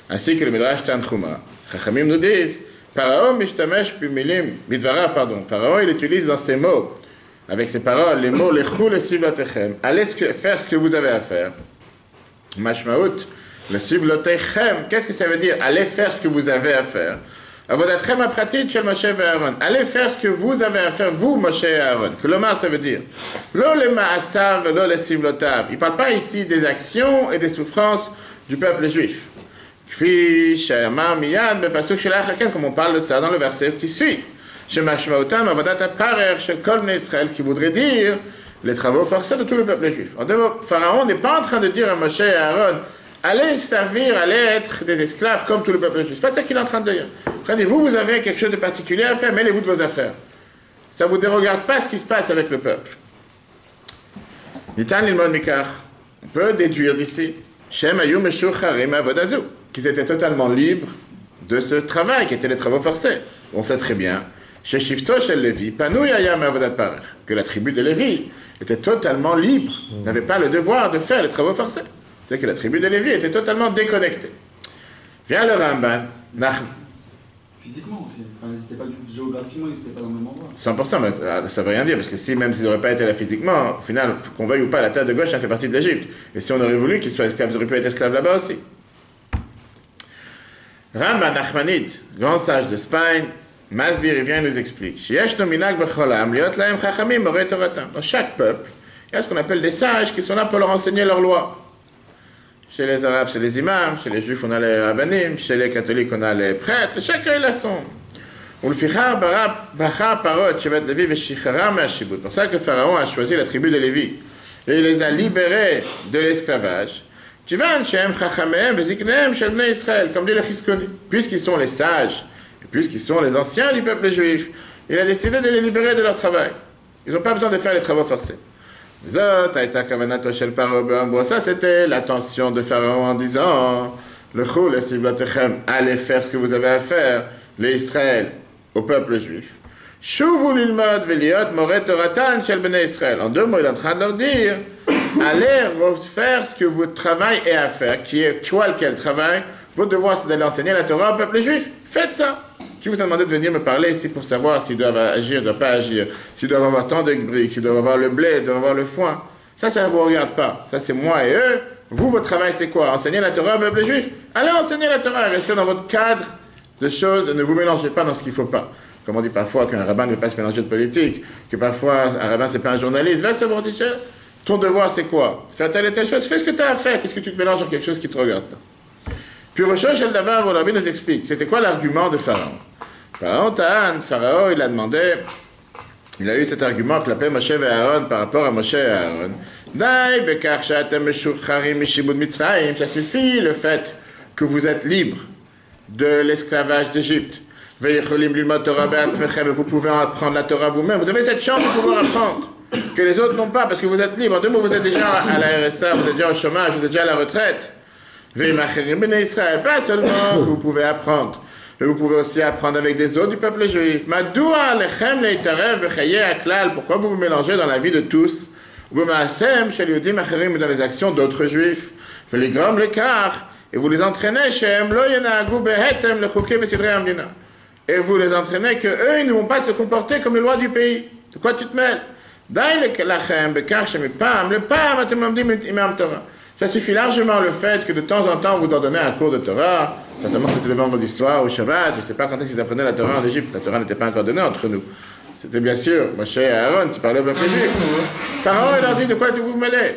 Ainsi que le Midrash Tanchuma. Chachamim nous disent, Pharaon mishtamesh bimilim, bidvara, pardon. Pharaon, il utilise dans ses mots, avec ses paroles, les mots, lechou lesivlotechem. Allez faire ce que vous avez à faire. Mashmaout, lesivlotechem. Qu'est-ce que ça veut dire? Allez faire ce que vous avez à faire. Avodatchem apratit shel Moshe et Aaron. Allez faire ce que vous avez à faire, vous, Moshe et Aaron. Que l'Omar, ça veut dire. Lo le ma'asav, lo le sivlotav. Il ne parle pas ici des actions et des souffrances du peuple juif. Kfi she'amar miyad bepasuk shel Achaken, comme on parle de ça dans le verset qui suit. Shemashmaotam avodat aparer shel kol bnei Israël, qui voudrait dire les travaux forcés de tout le peuple juif. En deux mots, Pharaon n'est pas en train de dire à Moshe et Aaron, allez servir, allez être des esclaves comme tout le peuple juif. C'est pas ça qu'il est en train de dire. Regardez, vous avez quelque chose de particulier à faire, mêlez-vous de vos affaires. Ça ne vous regarde pas ce qui se passe avec le peuple. Nitan lilmod mikach. On peut déduire d'ici, Shem ayu meshucharim avodazu, qu'ils étaient totalement libres de ce travail, qui était les travaux forcés. On sait très bien, chez Shifto shel Lévi, panouy ayam avodat parer, que la tribu de Lévi était totalement libre, n'avait pas le devoir de faire les travaux forcés. C'est que la tribu de Lévi était totalement déconnectée. Vient le Ramban, physiquement aussi. Enfin, ils n'étaient pas géographiquement, ils n'étaient pas dans le même endroit. 100%, mais ça ne veut rien dire, parce que si même s'ils n'auraient pas été là physiquement, au final, qu'on veuille ou pas, la terre de gauche, ça fait partie de l'Égypte. Et si on aurait voulu qu'ils soient esclaves, ils auraient pu être esclaves là-bas aussi. Ramban Nachmanide, grand sage d'Espagne, Masbir, il vient et nous explique. Dans chaque peuple, il y a ce qu'on appelle des sages qui sont là pour leur enseigner leurs lois. Chez les Arabes, c'est les imams, chez les Juifs, on a les rabbinim, chez les catholiques, on a les prêtres, chacun il a son. Pour ça que Pharaon a choisi la tribu de Lévi. Et il les a libérés de l'esclavage. Comme dit le Chizkoni. Puisqu'ils sont les sages, et puisqu'ils sont les anciens du peuple juif, il a décidé de les libérer de leur travail. Ils n'ont pas besoin de faire les travaux forcés. Ça, c'était l'attention de Pharaon en disant allez faire ce que vous avez à faire, les Israël, au peuple juif. En deux mots, il est en train de leur dire allez faire ce que votre travail est à faire, qui est quoi quel travail. Votre devoir, c'est d'aller enseigner la Torah au peuple juif. Faites ça. Qui vous a demandé de venir me parler ici pour savoir s'ils doivent agir, ne doivent pas agir, s'ils doivent avoir tant de briques, s'ils doivent avoir le blé, s'ils doivent avoir le foin. Ça ne vous regarde pas. Ça, c'est moi et eux. Vous, votre travail, c'est quoi? Enseigner la Torah au peuple juif? Allez enseigner la Torah. Restez dans votre cadre de choses. Ne vous mélangez pas dans ce qu'il ne faut pas. Comme on dit parfois qu'un rabbin ne veut pas se mélanger de politique, que parfois un rabbin, c'est pas un journaliste. Va savoir, ton devoir, c'est quoi? Faire telle et telle chose. Fais ce que tu as à faire. Qu'est-ce que tu te mélanges dans quelque chose qui ne te regarde pas? Puis Rosh El Davar, le Rabbi nous explique, c'était quoi l'argument de Pharaon? Pharaon, il a demandé, il a eu cet argument qu'il appelait Moshe et Aaron par rapport à Moshe et Aaron. Ça suffit le fait que vous êtes libre de l'esclavage d'Égypte. Vous pouvez apprendre la Torah vous-même. Vous avez cette chance de pouvoir apprendre, que les autres n'ont pas, parce que vous êtes libre. En deux mots, vous êtes déjà à la RSA, vous êtes déjà au chômage, vous êtes déjà à la retraite. Pas seulement que vous pouvez apprendre, mais vous pouvez aussi apprendre avec des autres du peuple juif. Pourquoi vous vous mélangez dans la vie de tous? Dans les actions d'autres juifs. Et vous les entraînez et vous les entraînez que eux ils ne vont pas se comporter comme les lois du pays. De quoi tu te mêles? Ça suffit largement le fait que de temps en temps vous leur donnez un cours de Torah. Certainement c'était le vendredi soir ou Shabbat. Je ne sais pas quand est-ce qu'ils apprenaient la Torah en Égypte. La Torah n'était pas encore donnée entre nous. C'était bien sûr Moshe et Aaron qui parlaient au peuple juif. Pharaon leur dit de quoi tu vous mêlez?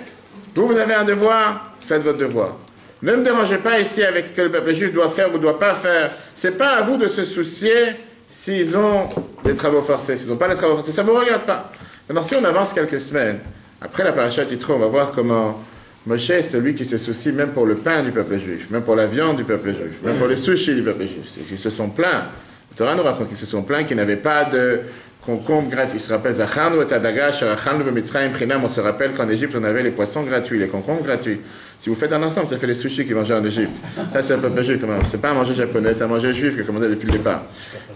Vous avez un devoir, faites votre devoir. Ne me dérangez pas ici avec ce que le peuple juif doit faire ou ne doit pas faire. Ce n'est pas à vous de se soucier s'ils ont des travaux forcés. S'ils n'ont pas les travaux forcés, ça ne vous regarde pas. Maintenant, si on avance quelques semaines, après la paracha Yitro, on va voir comment Moshe est celui qui se soucie même pour le pain du peuple juif, même pour la viande du peuple juif, même pour les sushis du peuple juif. Ils se sont plaints. Le Torah nous raconte qu'ils se sont plaints qu'ils n'avaient pas de concombre gratuit. Ils se rappellent Zachanu et Adaga, Sharachanu b'Mitzrayim Prinam. On se rappelle qu'en Égypte, on avait les poissons gratuits, les concombres gratuits. Si vous faites un ensemble, ça fait les sushis qu'ils mangeaient en Égypte. Ça, c'est un peuple juif. C'est pas à manger japonais, c'est à manger juif que commandait depuis le départ.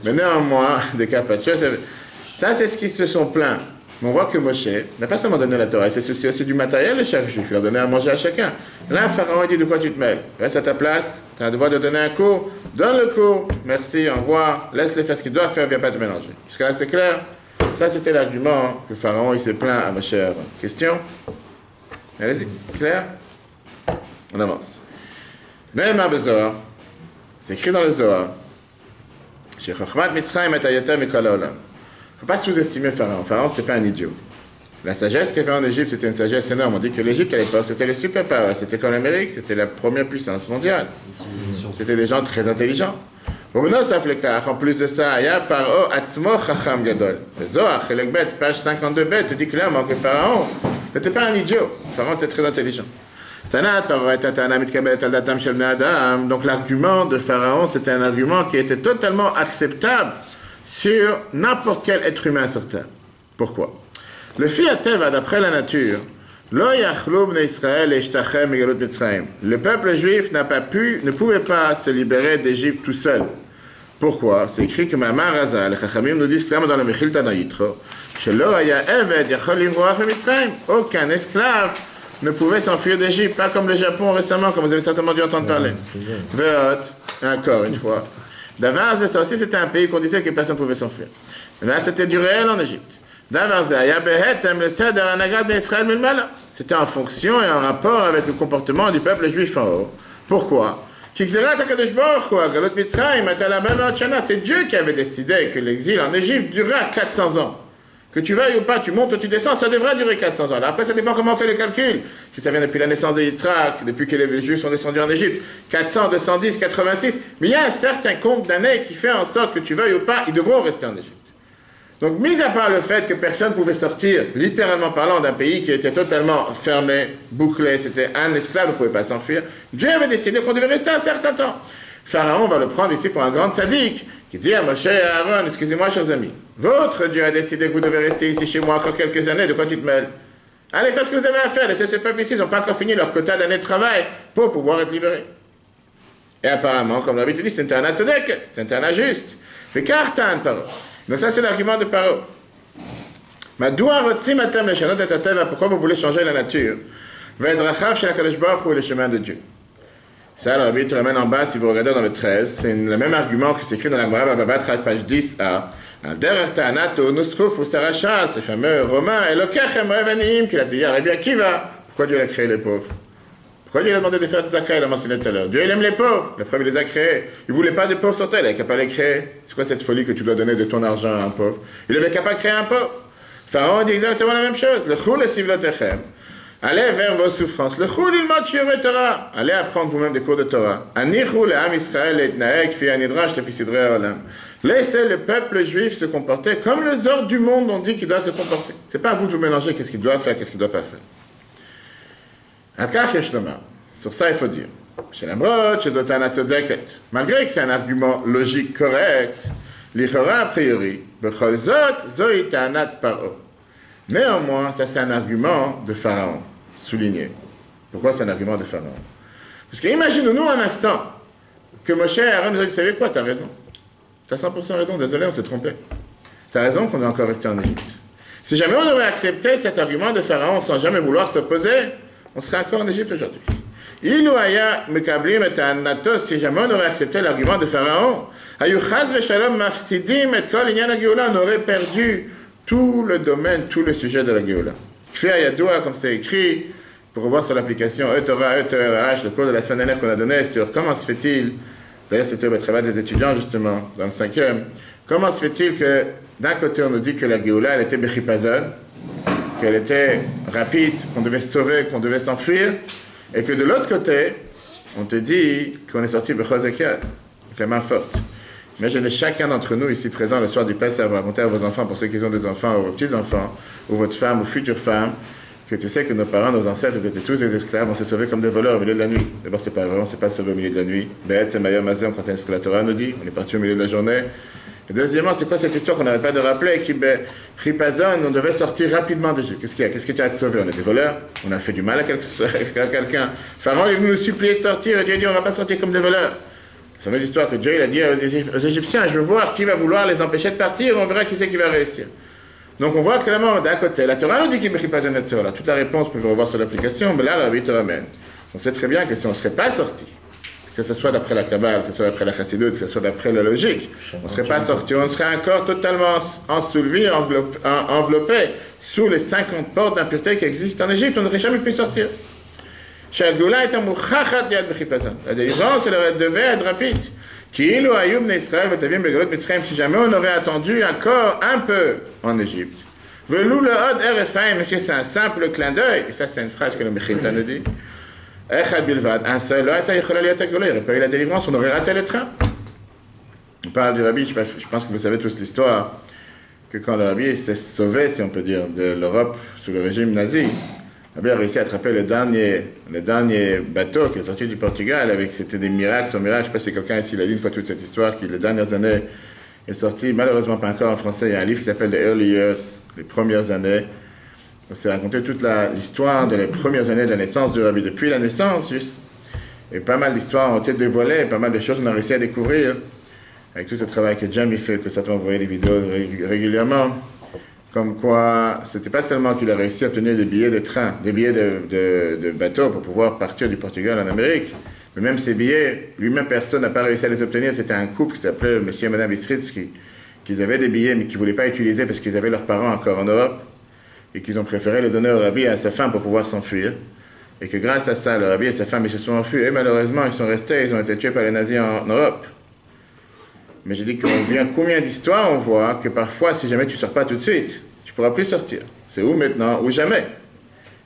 Mais néanmoins, des carpaccios, ça, c'est ce qu'ils se sont plaints. Mais on voit que Moshe n'a pas seulement donné la Torah, il s'est soucié aussi du matériel de chaque juif, il a donné à manger à chacun. Là, Pharaon a dit de quoi tu te mêles? Reste à ta place, tu as le devoir de donner un cours, donne le cours, merci, au revoir, laisse-les faire ce qu'ils doivent faire, viens pas te mélanger. Jusqu'à là, c'est clair? Ça, c'était l'argument que Pharaon il s'est plaint à Moshe et Aaron. Question? Allez-y, clair? On avance. Nehemar bezohar, c'est écrit dans le Zohar. Il ne faut pas sous-estimer Pharaon. Pharaon, ce n'était pas un idiot. La sagesse qu'il y avait en Égypte, c'était une sagesse énorme. On dit que l'Égypte, à l'époque, c'était les superpowers. C'était comme l'Amérique, c'était la première puissance mondiale. C'était des gens très intelligents. En plus de ça, il y a Paro Atzmo Chacham Gadol. Le Zohar, page 52b, te dit clairement que Pharaon n'était pas un idiot. Pharaon était très intelligent. Donc l'argument de Pharaon, c'était un argument qui était totalement acceptable sur n'importe quel être humain sur terre. Pourquoi? Le Fiateva, d'après la nature, le peuple juif ne pouvait pas se libérer d'Égypte tout seul. Pourquoi? C'est écrit que Mamar Raza, les Chachamim nous disent clairement dans le Mechil Tanayitro, aucun esclave ne pouvait s'enfuir d'Égypte, pas comme le Japon récemment, comme vous avez certainement dû entendre parler. Veot, encore une fois. D'avant, ça aussi c'était un pays qu'on disait que personne ne pouvait s'enfuir. Là, c'était du réel en Égypte. C'était en fonction et en rapport avec le comportement du peuple juif en haut. Pourquoi? C'est Dieu qui avait décidé que l'exil en Égypte durera 400 ans. Que tu veuilles ou pas, tu montes ou tu descends, ça devra durer 400 ans. Alors après, ça dépend comment on fait le calcul. Si ça vient depuis la naissance de Yitzhak, c'est depuis que les Juifs sont descendus en Égypte, 400, 210, 86. Mais il y a un certain compte d'années qui fait en sorte que tu veuilles ou pas, ils devront rester en Égypte. Donc, mis à part le fait que personne ne pouvait sortir, littéralement parlant, d'un pays qui était totalement fermé, bouclé, c'était un esclave, ne pouvait pas s'enfuir, Dieu avait décidé qu'on devait rester un certain temps. Pharaon va le prendre ici pour un grand tzaddik, qui dit à Moshe et à Aaron, excusez-moi, chers amis, votre Dieu a décidé que vous devez rester ici chez moi encore quelques années, de quoi tu te mêles? Allez, faites ce que vous avez à faire, laissez ces peuples ici, ils n'ont pas encore fini leur quota d'années de travail pour pouvoir être libérés. Et apparemment, comme l'habitude dit, c'est un tzaddik, c'est un injuste. Fait qu'artan paro. Donc ça, c'est l'argument de Paro. Pourquoi vous voulez changer la nature? Le chemin de Dieu. Ça, le Rabbi te ramène en bas, si vous regardez dans le 13, c'est le même argument qui s'écrit dans la Gemara Baba Batra, page 10a. Ce fameux Romain, qu'il a dit à Rabbi Akiva. Pourquoi Dieu a créé les pauvres? Pourquoi Dieu a demandé de faire des zakah? Il a mentionné tout à l'heure. Dieu, il aime les pauvres. La preuve, il les a créés. Il ne voulait pas de pauvres sur terre. Il n'avait qu'à pas les créer. C'est quoi cette folie que tu dois donner de ton argent à un pauvre? Il n'avait qu'à pas créer un pauvre. Pharaon dit exactement la même chose. Le chou le sivlotechem. Allez vers vos souffrances. Le chou l'ilmot shiurei Torah. Allez apprendre vous-même des cours de Torah. Anichou le ham Israël et tnaek fi anidrash tefisidrei olam. Laissez le peuple juif se comporter comme les ordres du monde ont dit qu'il doit se comporter. C'est pas à vous de vous mélanger qu'est-ce qu'il doit faire, qu'est-ce qu'il ne doit pas faire. Sur ça, il faut dire. Malgré que c'est un argument logique correct, l'Ichora a priori, néanmoins, ça c'est un argument de Pharaon, souligné. Pourquoi c'est un argument de Pharaon? Parce qu'imagine-nous un instant que Moshe et Aaron nous ont dit, vous savez quoi, tu as raison. Tu as 100% raison, désolé, on s'est trompé. Tu as raison qu'on est encore resté en Égypte. Si jamais on aurait accepté cet argument de Pharaon sans jamais vouloir s'opposer, on serait encore en Égypte aujourd'hui. Si jamais on aurait accepté l'argument de Pharaon, on aurait perdu tout le domaine, tout le sujet de la Géoula. Comme c'est écrit, pour revoir sur l'application E-Torah, le cours de la semaine dernière qu'on a donné sur comment se fait-il, d'ailleurs c'était le travail des étudiants justement, dans le 5e, comment se fait-il que d'un côté on nous dit que la Géoula elle était Bechipazon, qu'elle était rapide, qu'on devait se sauver, qu'on devait s'enfuir, et que de l'autre côté, on te dit qu'on est sorti Bechozekia, avec la main forte. Imaginez chacun d'entre nous ici présent le soir du Pessah, vous raconter à vos enfants, pour ceux qui ont des enfants, ou vos petits-enfants, ou votre femme, ou future femme, que tu sais que nos parents, nos ancêtres, ils étaient tous des esclaves, on s'est sauvés comme des voleurs au milieu de la nuit. D'abord, c'est pas vrai, on s'est pas sauvé au milieu de la nuit. Be'et, c'est Mayom Azem, quand la Torah nous dit, on est parti au milieu de la journée. Et deuxièmement, c'est quoi cette histoire qu'on n'arrête pas de rappeler? Ripazon, on devait sortir rapidement d'Égypte. Qu'est-ce qu'il y a? Qu'est-ce que tu as à te sauver? On est des voleurs? On a fait du mal à quelqu'un? Pharaon est venu nous supplier de sortir et Dieu a dit on ne va pas sortir comme des voleurs. C'est une histoire que Dieu il a dit aux Égyptiens, je veux voir qui va vouloir les empêcher de partir, on verra qui c'est qui va réussir. Donc on voit clairement d'un côté, la Torah nous dit qu'il ne pas un là. Toute la réponse, vous pouvez revoir sur l'application, mais là, la vie te ramène. On sait très bien que si on ne serait pas sorti, que ce soit d'après la Kabbale, que ce soit d'après la Chassidut, que ce soit d'après la logique, on ne serait pas sorti, on serait encore totalement ensoulevé, enveloppé sous les 50 portes d'impureté qui existent en Égypte, on n'aurait jamais pu sortir. La délivrance, elle devait être rapide. Si jamais on aurait attendu encore un peu en Égypte. C'est un simple clin d'œil, et ça c'est une phrase que le Mechilta nous dit. Un seul, il n'y aurait pas eu la délivrance, on aurait raté le train. On parle du rabbi, je pense que vous savez tous l'histoire, que quand le rabbi s'est sauvé, si on peut dire, de l'Europe sous le régime nazi, le rabbi a réussi à attraper le dernier bateau qui est sorti du Portugal, c'était des miracles sur miracles. Je ne sais pas si quelqu'un ici a lu une fois toute cette histoire, qui les dernières années est sortie, malheureusement pas encore en français. Il y a un livre qui s'appelle The Early Years, les premières années. C'est raconté toute l'histoire de les premières années de la naissance du rabbi, depuis la naissance, juste. Et pas mal d'histoires ont été dévoilées, pas mal de choses qu'on a réussi à découvrir, avec tout ce travail que Jamie fait, que certainement vous voyez les vidéos régulièrement, comme quoi, c'était pas seulement qu'il a réussi à obtenir des billets de train, des billets de bateau pour pouvoir partir du Portugal en Amérique, mais même ces billets, lui-même personne n'a pas réussi à les obtenir. C'était un couple qui s'appelait Monsieur et Madame Bistritsky, qui avaient des billets mais qui ne voulaient pas utiliser parce qu'ils avaient leurs parents encore en Europe, et qu'ils ont préféré les donner au rabbi et à sa femme pour pouvoir s'enfuir. Et que grâce à ça, le rabbi et sa femme, ils se sont enfuis. Et malheureusement, ils sont restés, ils ont été tués par les nazis en Europe. Mais j'ai dit qu'on vient combien d'histoires on voit que parfois, si jamais tu ne sors pas tout de suite, tu ne pourras plus sortir. C'est ou maintenant ou jamais.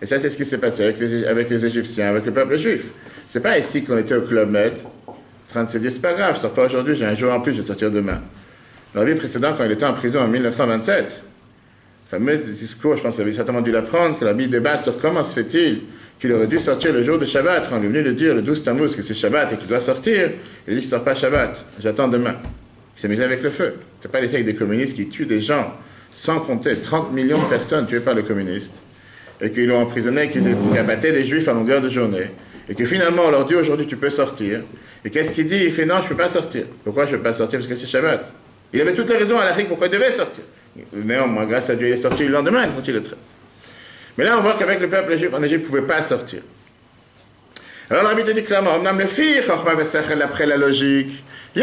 Et ça, c'est ce qui s'est passé avec les Égyptiens, avec le peuple juif. C'est pas ici qu'on était au Club Med, en train de se dire, c'est pas grave, je ne sors pas aujourd'hui, j'ai un jour en plus, je vais sortir demain. Le rabbi précédent, quand il était en prison en 1927, fameux discours, je pense que vous avez certainement dû l'apprendre, que la Bible débat sur comment se fait-il qu'il aurait dû sortir le jour de Shabbat, quand on est venu de dire le 12 Tammuz que c'est Shabbat et qu'il doit sortir, il a dit, je ne sors pas Shabbat, j'attends demain. Il s'est mis avec le feu. Tu n'as pas laissé avec des communistes qui tuent des gens, sans compter 30 millions de personnes tuées par les communistes, et qu'ils l'ont emprisonné, qu'ils abattaient des juifs à longueur de journée, et que finalement on leur dit aujourd'hui tu peux sortir, et qu'est-ce qu'il dit? Il fait non, je ne peux pas sortir. Pourquoi je ne peux pas sortir? Parce que c'est Shabbat. Il avait toutes les raisons à l'Afrique pourquoi il devait sortir. Néanmoins, grâce à Dieu, il est sorti le lendemain, il est sorti le 13. Mais là, on voit qu'avec le peuple juif en Égypte, il ne pouvait pas sortir. Alors, le rabbi te dit clairement, après la logique, on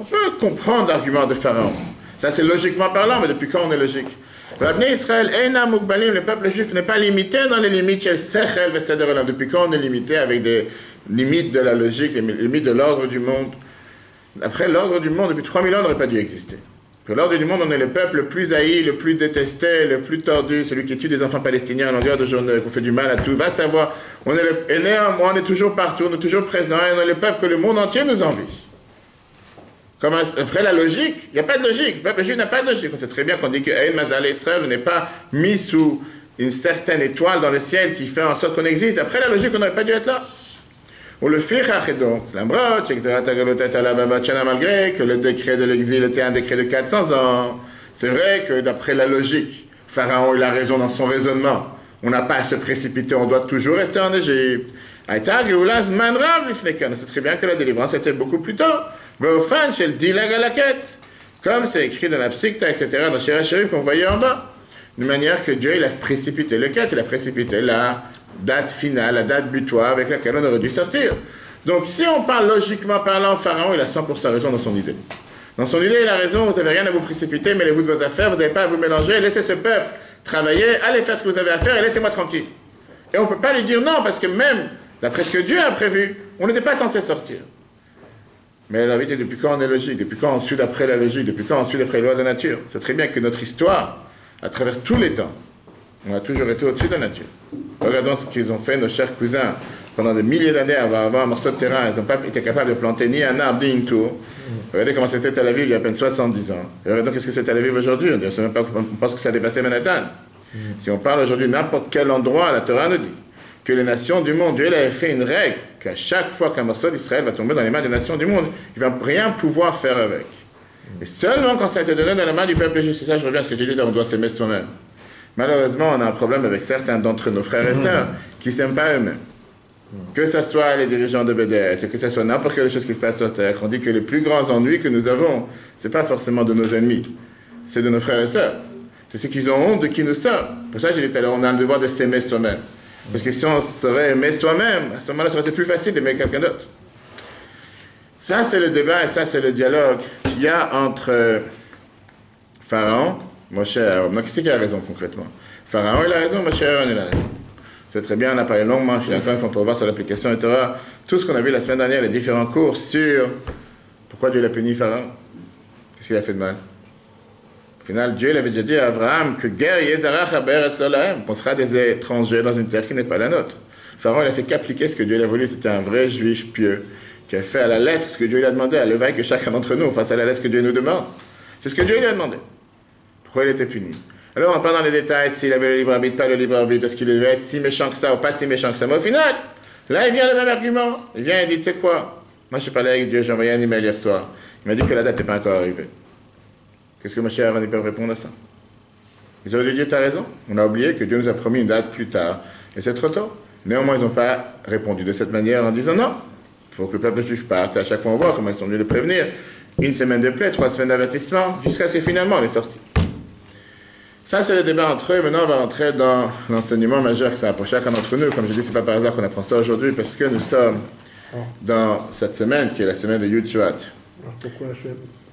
peut comprendre l'argument de Pharaon. Ça, c'est logiquement parlant, mais depuis quand on est logique? Le peuple juif n'est pas limité dans les limites, depuis quand on est limité avec des limites de la logique, les limites de l'ordre du monde? Après, l'ordre du monde, depuis 3000 ans, n'aurait pas dû exister. L'ordre du monde, on est le peuple le plus haï, le plus détesté, le plus tordu, celui qui tue des enfants palestiniens à longueur de journée, qui fait du mal à tout. Va savoir, on est toujours partout, on est toujours présent, et on est le peuple que le monde entier nous envie. Après la logique, il n'y a pas de logique. Le peuple juif n'a pas de logique. On sait très bien qu'on dit que Ein Mazal Israël n'est pas mis sous une certaine étoile dans le ciel qui fait en sorte qu'on existe. Après la logique, on n'aurait pas dû être là. Ou le fichach, et donc, l'ambrot, malgré que le décret de l'exil était un décret de 400 ans. C'est vrai que d'après la logique, Pharaon il a raison dans son raisonnement. On n'a pas à se précipiter, on doit toujours rester en Égypte. On sait très bien que la délivrance était beaucoup plus tôt. Comme c'est écrit dans la Psikta, etc., dans Shira Sharif qu'on voyait en bas. De manière que Dieu il a précipité le quête, il a précipité la date finale, la date butoir avec laquelle on aurait dû sortir. Donc si on parle logiquement parlant, Pharaon il a 100% raison dans son idée. Dans son idée, il a raison, vous n'avez rien à vous précipiter, mêlez-vous de vos affaires, vous n'avez pas à vous mélanger, laissez ce peuple travailler, allez faire ce que vous avez à faire et laissez-moi tranquille. Et on ne peut pas lui dire non, parce que même, d'après ce que Dieu a prévu, on n'était pas censé sortir. Mais la vérité, depuis quand on est logique, depuis quand on suit d'après la logique, depuis quand on suit d'après les lois de la nature? C'est très bien que notre histoire, à travers tous les temps, on a toujours été au-dessus de la nature. Regardons ce qu'ils ont fait, nos chers cousins, pendant des milliers d'années, avoir un morceau de terrain. Ils n'ont pas été capables de planter ni un arbre, ni une tour. Regardez comment c'était Tel Aviv il y a à peine 70 ans. Et regardons qu'est-ce que c'est Tel Aviv aujourd'hui. On pense que ça a dépassé Manhattan. Si on parle aujourd'hui de n'importe quel endroit, la Torah nous dit que les nations du monde, Dieu avait fait une règle qu'à chaque fois qu'un morceau d'Israël va tomber dans les mains des nations du monde, il ne va rien pouvoir faire avec. Et seulement quand ça a été donné dans la main du peuple juif, c'est ça, je reviens à ce que j'ai dit, on doit s'aimer soi-même. Malheureusement, on a un problème avec certains d'entre nos frères et sœurs qui ne s'aiment pas eux-mêmes. Que ce soit les dirigeants de BDS, et que ce soit n'importe quelle chose qui se passe sur Terre, on dit que les plus grands ennuis que nous avons, ce n'est pas forcément de nos ennemis, c'est de nos frères et sœurs. C'est ceux qui ont honte de qui nous sommes. Pour ça, j'ai dit tout à l'heure, on a le devoir de s'aimer soi-même. Parce que si on saurait aimer soi-même, à ce moment-là, ça aurait été plus facile d'aimer quelqu'un d'autre. Ça, c'est le débat et ça, c'est le dialogue qu'il y a entre Pharaon, Moshe et Aaron. Donc, qui c'est qui a raison concrètement? Pharaon, il a raison, Moshe et Aaron, il a raison. C'est très bien, on a parlé longuement, je encore une fois, pour voir sur l'application de Torah, tout ce qu'on a vu la semaine dernière, les différents cours sur pourquoi Dieu l'a puni Pharaon. Qu'est-ce qu'il a fait de mal? Au final, Dieu avait déjà dit à Abraham que on sera des étrangers dans une terre qui n'est pas la nôtre. Pharaon, il a fait qu'appliquer ce que Dieu a voulu, c'était un vrai juif pieux, qui a fait à la lettre ce que Dieu lui a demandé, à l'éveil que chacun d'entre nous fasse à la lettre ce que Dieu nous demande. C'est ce que Dieu lui a demandé. Pourquoi il était puni? Alors, on parle dans les détails, s'il avait le libre arbitre, pas le libre arbitre, est-ce qu'il devait être si méchant que ça ou pas si méchant que ça. Mais au final, là, il vient le même argument. Il vient et dit, tu sais quoi? Moi, je suis parlé avec Dieu, j'ai envoyé un email hier soir. Il m'a dit que la date n'est pas encore arrivée. Qu'est-ce que Moshe et Aaron peuvent répondre à ça? Ils auraient dû dire, tu as raison. On a oublié que Dieu nous a promis une date plus tard. Et c'est trop tôt. Néanmoins, ils n'ont pas répondu de cette manière en disant non. Il faut que le peuple juif parte. À chaque fois, on voit comment ils sont venus le prévenir. 1 semaine de plaie, 3 semaines d'avertissement, jusqu'à ce que finalement, on est sorti. Ça, c'est le débat entre eux. Maintenant, on va rentrer dans l'enseignement majeur que ça a pour chacun d'entre nous. Comme je dis, ce n'est pas par hasard qu'on apprend ça aujourd'hui, parce que nous sommes dans cette semaine, qui est la semaine de Yud Shuat. Alors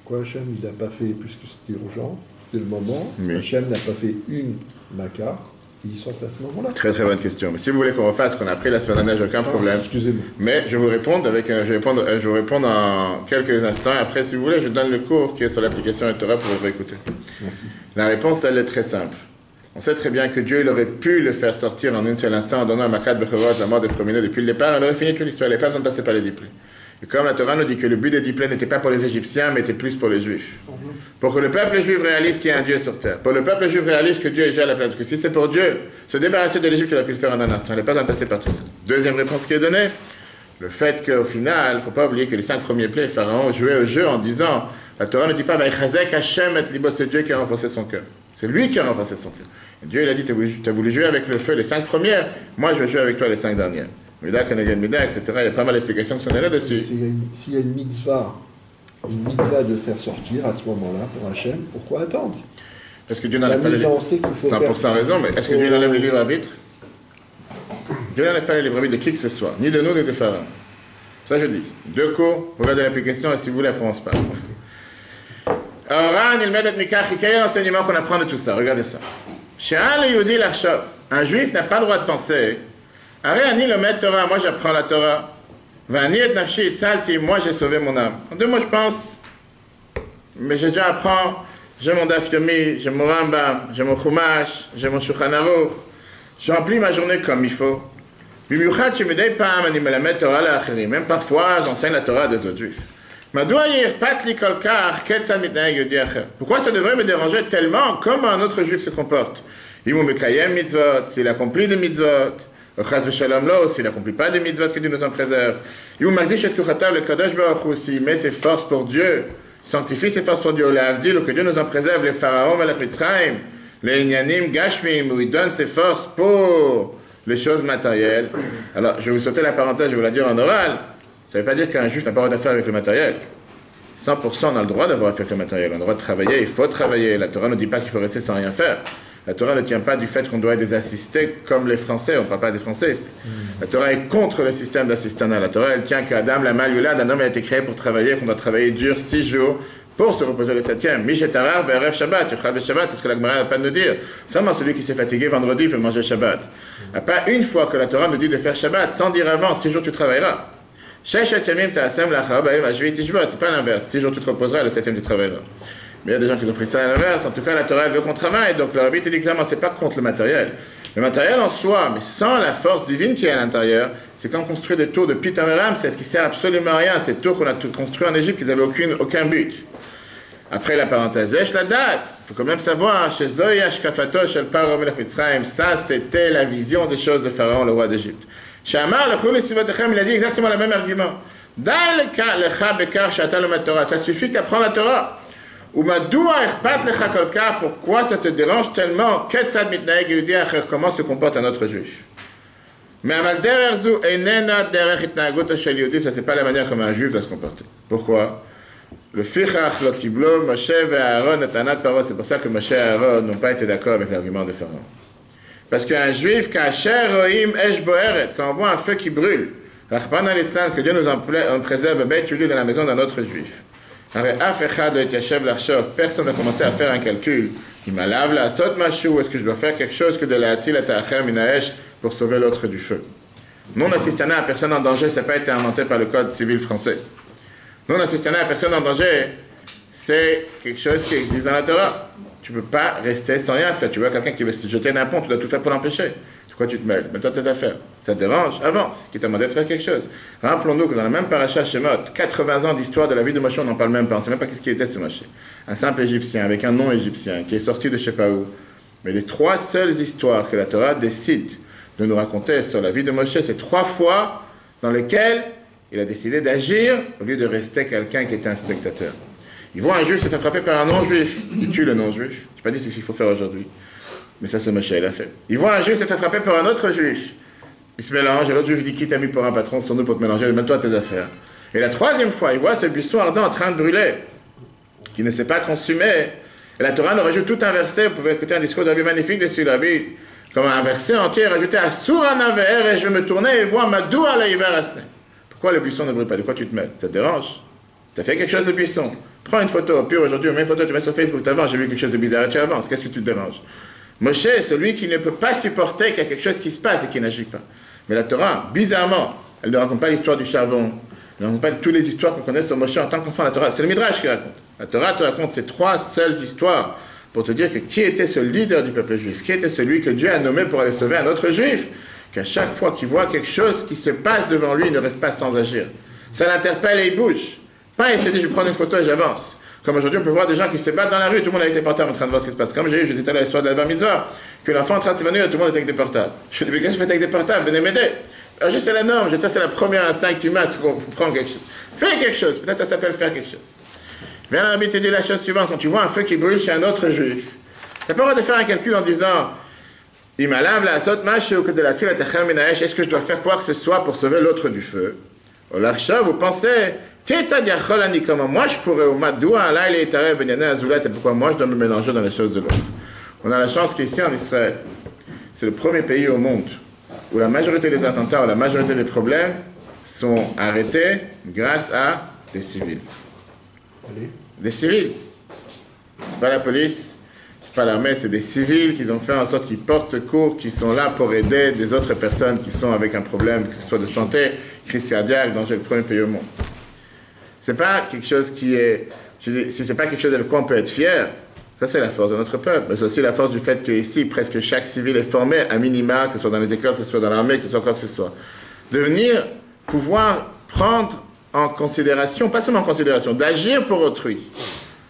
pourquoi Hachem n'a pas fait, puisque c'était urgent, c'était le moment, Hachem n'a pas fait une Makkah, et ils sortent à ce moment-là? Très très bonne question. Mais si vous voulez qu'on refasse ce qu'on a appris la semaine dernière, j'ai aucun problème. Excusez-moi. Mais je vais vous répondre je vais répondre en quelques instants. Après, si vous voulez, je donne le cours qui est sur l'application Torah pour vous réécouter. Merci. La réponse, elle est très simple. On sait très bien que Dieu, il aurait pu le faire sortir en un seul instant en donnant à Makat Bechorot la mort des premiers-nés depuis le départ. Elle aurait fini toute l'histoire. Il n'avait pas besoin de passer par les 10 plaies. Et comme la Torah nous dit que le but des 10 plaies n'était pas pour les Égyptiens, mais était plus pour les Juifs. Pour que le peuple juif réalise qu'il y a un Dieu sur terre. Pour que le peuple juif réalise que Dieu est déjà à la planète. Parce que si c'est pour Dieu, se débarrasser de l'Égypte, il aurait pu le faire en un instant. Il n'a pas besoin de passer par tout ça. Deuxième réponse qui est donnée, le fait qu'au final, il ne faut pas oublier que les 5 premiers plaies, Pharaon jouait au jeu en disant, la Torah ne dit pas, Vaïchazek Hashem et libo, c'est Dieu qui a renforcé son cœur. C'est lui qui a renforcé son cœur. Et Dieu, il a dit, tu as voulu jouer avec le feu les 5 premières, moi je vais jouer avec toi les 5 dernières. Mida, Kenegan, Mida, etc. Il y a pas mal d'explications qui sont là-dessus. S'il y a une mitzvah de faire sortir à ce moment-là pour Hachem, pourquoi attendre? Est-ce que Dieu n'enlève pas les livres? 100% raison, mais est-ce que Dieu enlève les livres arbitres? Dieu n'enlève pas les livres arbitres de qui que ce soit, ni de nous, ni de Pharaon. Ça je dis. 2 cours, regardez l'application et si vous voulez, après on se parle. Oran, il met quel est l'enseignement qu'on apprend de tout ça? Regardez ça. Un juif n'a pas le droit de penser. Ani le maître Torah, moi j'apprends la Torah. Vani et nafshi et tzalti, moi j'ai sauvé mon âme. En 2 mots, je pense, mais j'ai déjà appris, j'ai mon Daf Yomi, j'ai mon Rambam, j'ai mon Chumash, j'ai mon Shulchan Aruch. Je remplis ma journée comme il faut. Même parfois, j'enseigne la Torah à des autres juifs. Pourquoi ça devrait me déranger tellement comment un autre juif se comporte? S'il accomplit des mitzvot, s'il n'accomplit pas des mitzvot, que Dieu nous en préserve. Il met ses forces pour Dieu, sanctifie ses forces pour Dieu, que Dieu nous en préserve, les pharaons, les Inyanim, Gashmim, où il donne ses forces pour les choses matérielles. Alors, je vais vous sauter la parenthèse, je vais vous la dire en oral. Ça ne veut pas dire qu'un juif n'a pas le droit d'affaire avec le matériel. 100% on a le droit d'avoir affaire avec le matériel. On a le droit de travailler, il faut travailler. La Torah ne dit pas qu'il faut rester sans rien faire. La Torah ne tient pas du fait qu'on doit être des assistés comme les Français. On ne parle pas des Français ici. La Torah est contre le système d'assistanat. La Torah, elle tient qu'Adam, la Malulad, un homme a été créé pour travailler, qu'on doit travailler dur 6 jours pour se reposer le 7e. Mishetarar, Be'erev Shabbat, Yuchal Shabbat, c'est ce que la Gemara n'a pas de nous dire. Seulement celui qui s'est fatigué vendredi peut manger Shabbat. Il n'y a pas une fois que la Torah nous dit de faire Shabbat, sans dire avant, 6 jours tu travailleras. C'est pas l'inverse. 6 jours tu te reposeras, le 7e tu travailleras. Mais il y a des gens qui ont pris ça à l'inverse. En tout cas, la Torah elle veut qu'on travaille. Donc le Rabbi te dit clairement, c'est pas contre le matériel. Le matériel en soi, mais sans la force divine qui est à l'intérieur, c'est quand on construit des tours de Pitameram, c'est ce qui sert absolument à rien. Ces tours qu'on a construits en Égypte, ils n'avaient aucun but. Après la parenthèse, la date, il faut quand même savoir, chez Zoyash Kafato, chez le Paro Melech Mitzrayim, ça c'était la vision des choses de Pharaon, le roi d'Égypte. Shamar, le Chul Sivatechem, il a dit exactement le même argument. Ça suffit qu'apprendre la Torah. Pourquoi ça te dérange tellement? Comment se comporte un autre juif? Mais ça c'est pas la manière comme un juif doit se comporter. Pourquoi? Le fichach lo kiblo Moshe et Aaron et Tanat Paro, c'est pour ça que Moshe et Aaron n'ont pas été d'accord avec l'argument de Pharaon. Parce qu'un juif, quand on voit un feu qui brûle, que Dieu nous en préserve dans la maison d'un autre juif. Personne n'a commencé à faire un calcul. Il m'a lave la saute machou, est-ce que je dois faire quelque chose que de la minaesh pour sauver l'autre du feu. Non assistanat à personne en danger, ça n'a pas été inventé par le Code civil français. Non assistanat à personne en danger, c'est quelque chose qui existe dans la Torah. Tu ne peux pas rester sans rien faire. Tu vois quelqu'un qui veut se jeter d'un pont, tu dois tout faire pour l'empêcher. Pourquoi tu te mêles? Mets-toi tes affaires. Ça te dérange? Avance. Qui t'a demandé de faire quelque chose. Rappelons-nous que dans la même paracha Shemot, 80 ans d'histoire de la vie de Moshe, on n'en parle même pas. On ne sait même pas qui était ce Moshe. Un simple Égyptien avec un nom égyptien qui est sorti de je ne sais pas où. Mais les 3 seules histoires que la Torah décide de nous raconter sur la vie de Moshe, c'est 3 fois dans lesquelles il a décidé d'agir au lieu de rester quelqu'un qui était un spectateur. Il voit un juif se faire frapper par un non-juif. Il tue le non-juif. Je n'ai pas dit ce qu'il faut faire aujourd'hui. Mais ça, c'est Moshe, il a fait. Il voit un juif se faire frapper par un autre juif. Il se mélange, et l'autre juif dit, qui t'a mis pour un patron, sans nous pour te mélanger, mets-toi tes affaires. Et la 3e fois, il voit ce buisson ardent en train de brûler, qui ne s'est pas consumé. Et la Torah nous rajoute tout un verset. Vous pouvez écouter un discours de Rabbi magnifique dessus, Rabbi, comme un verset entier rajouté à Suranaver, et je vais me tourner et voir Madoua la hiver asne. Pourquoi le buisson ne brûle pas? De quoi tu te mêles? Ça te dérange? Tu as fait quelque chose de buisson. Prends une photo, puis aujourd'hui, mets une photo, tu mets sur Facebook, tu avances, j'ai vu quelque chose de bizarre, et tu avances. Qu'est-ce que tu te déranges? Moshe est celui qui ne peut pas supporter qu'il y a quelque chose qui se passe et qui n'agit pas. Mais la Torah, bizarrement, elle ne raconte pas l'histoire du charbon, elle ne raconte pas toutes les histoires qu'on connaît sur Moshe en tant qu'enfant de la Torah. C'est le Midrash qui raconte. La Torah te raconte ces 3 seules histoires pour te dire que qui était ce leader du peuple juif, qui était celui que Dieu a nommé pour aller sauver un autre juif, qu'à chaque fois qu'il voit quelque chose qui se passe devant lui, il ne reste pas sans agir. Ça l'interpelle et il bouge. Pas il se dit je vais prendre une photo et j'avance. Comme aujourd'hui, on peut voir des gens qui se battent dans la rue, tout le monde avec des portables en train de voir ce qui se passe. Comme j'ai dit tout à l'heure l'histoire de la Bar Mitzvah, que l'enfant est en train de s'évanouir, tout le monde est avec des portables. Je dis, mais qu'est-ce que vous faites avec des portables? Venez m'aider. Alors, je sais la norme, ça c'est la première instinct humain, c'est qu'on prend quelque chose. Fais quelque chose, peut-être ça s'appelle faire quelque chose. Viens la Rabbi te dit la chose suivante, quand tu vois un feu qui brûle chez un autre juif, tu n'as pas le droit de faire un calcul en disant, il m'alave la sot mache ou que de la file à est-ce que je dois faire quoi que ce soit pour sauver l'autre du feu? Au l'archa, vous pensez, comment moi je pourrais, et pourquoi moi je dois me mélanger dans les choses de l'autre. On a la chance qu'ici en Israël, c'est le premier pays au monde où la majorité des attentats ou la majorité des problèmes sont arrêtés grâce à des civils. Des civils. C'est pas la police, c'est pas l'armée, c'est des civils qui ont fait en sorte qu'ils portent secours, qui sont là pour aider des autres personnes qui sont avec un problème, que ce soit de santé, crise cardiaque, danger, le premier pays au monde. C'est pas quelque chose qui est... si c'est pas quelque chose avec quoi on peut être fier, ça c'est la force de notre peuple. Mais c'est aussi la force du fait qu'ici, presque chaque civil est formé, à minima, que ce soit dans les écoles, que ce soit dans l'armée, que ce soit quoi que ce soit. De venir pouvoir prendre en considération, pas seulement en considération, d'agir pour autrui,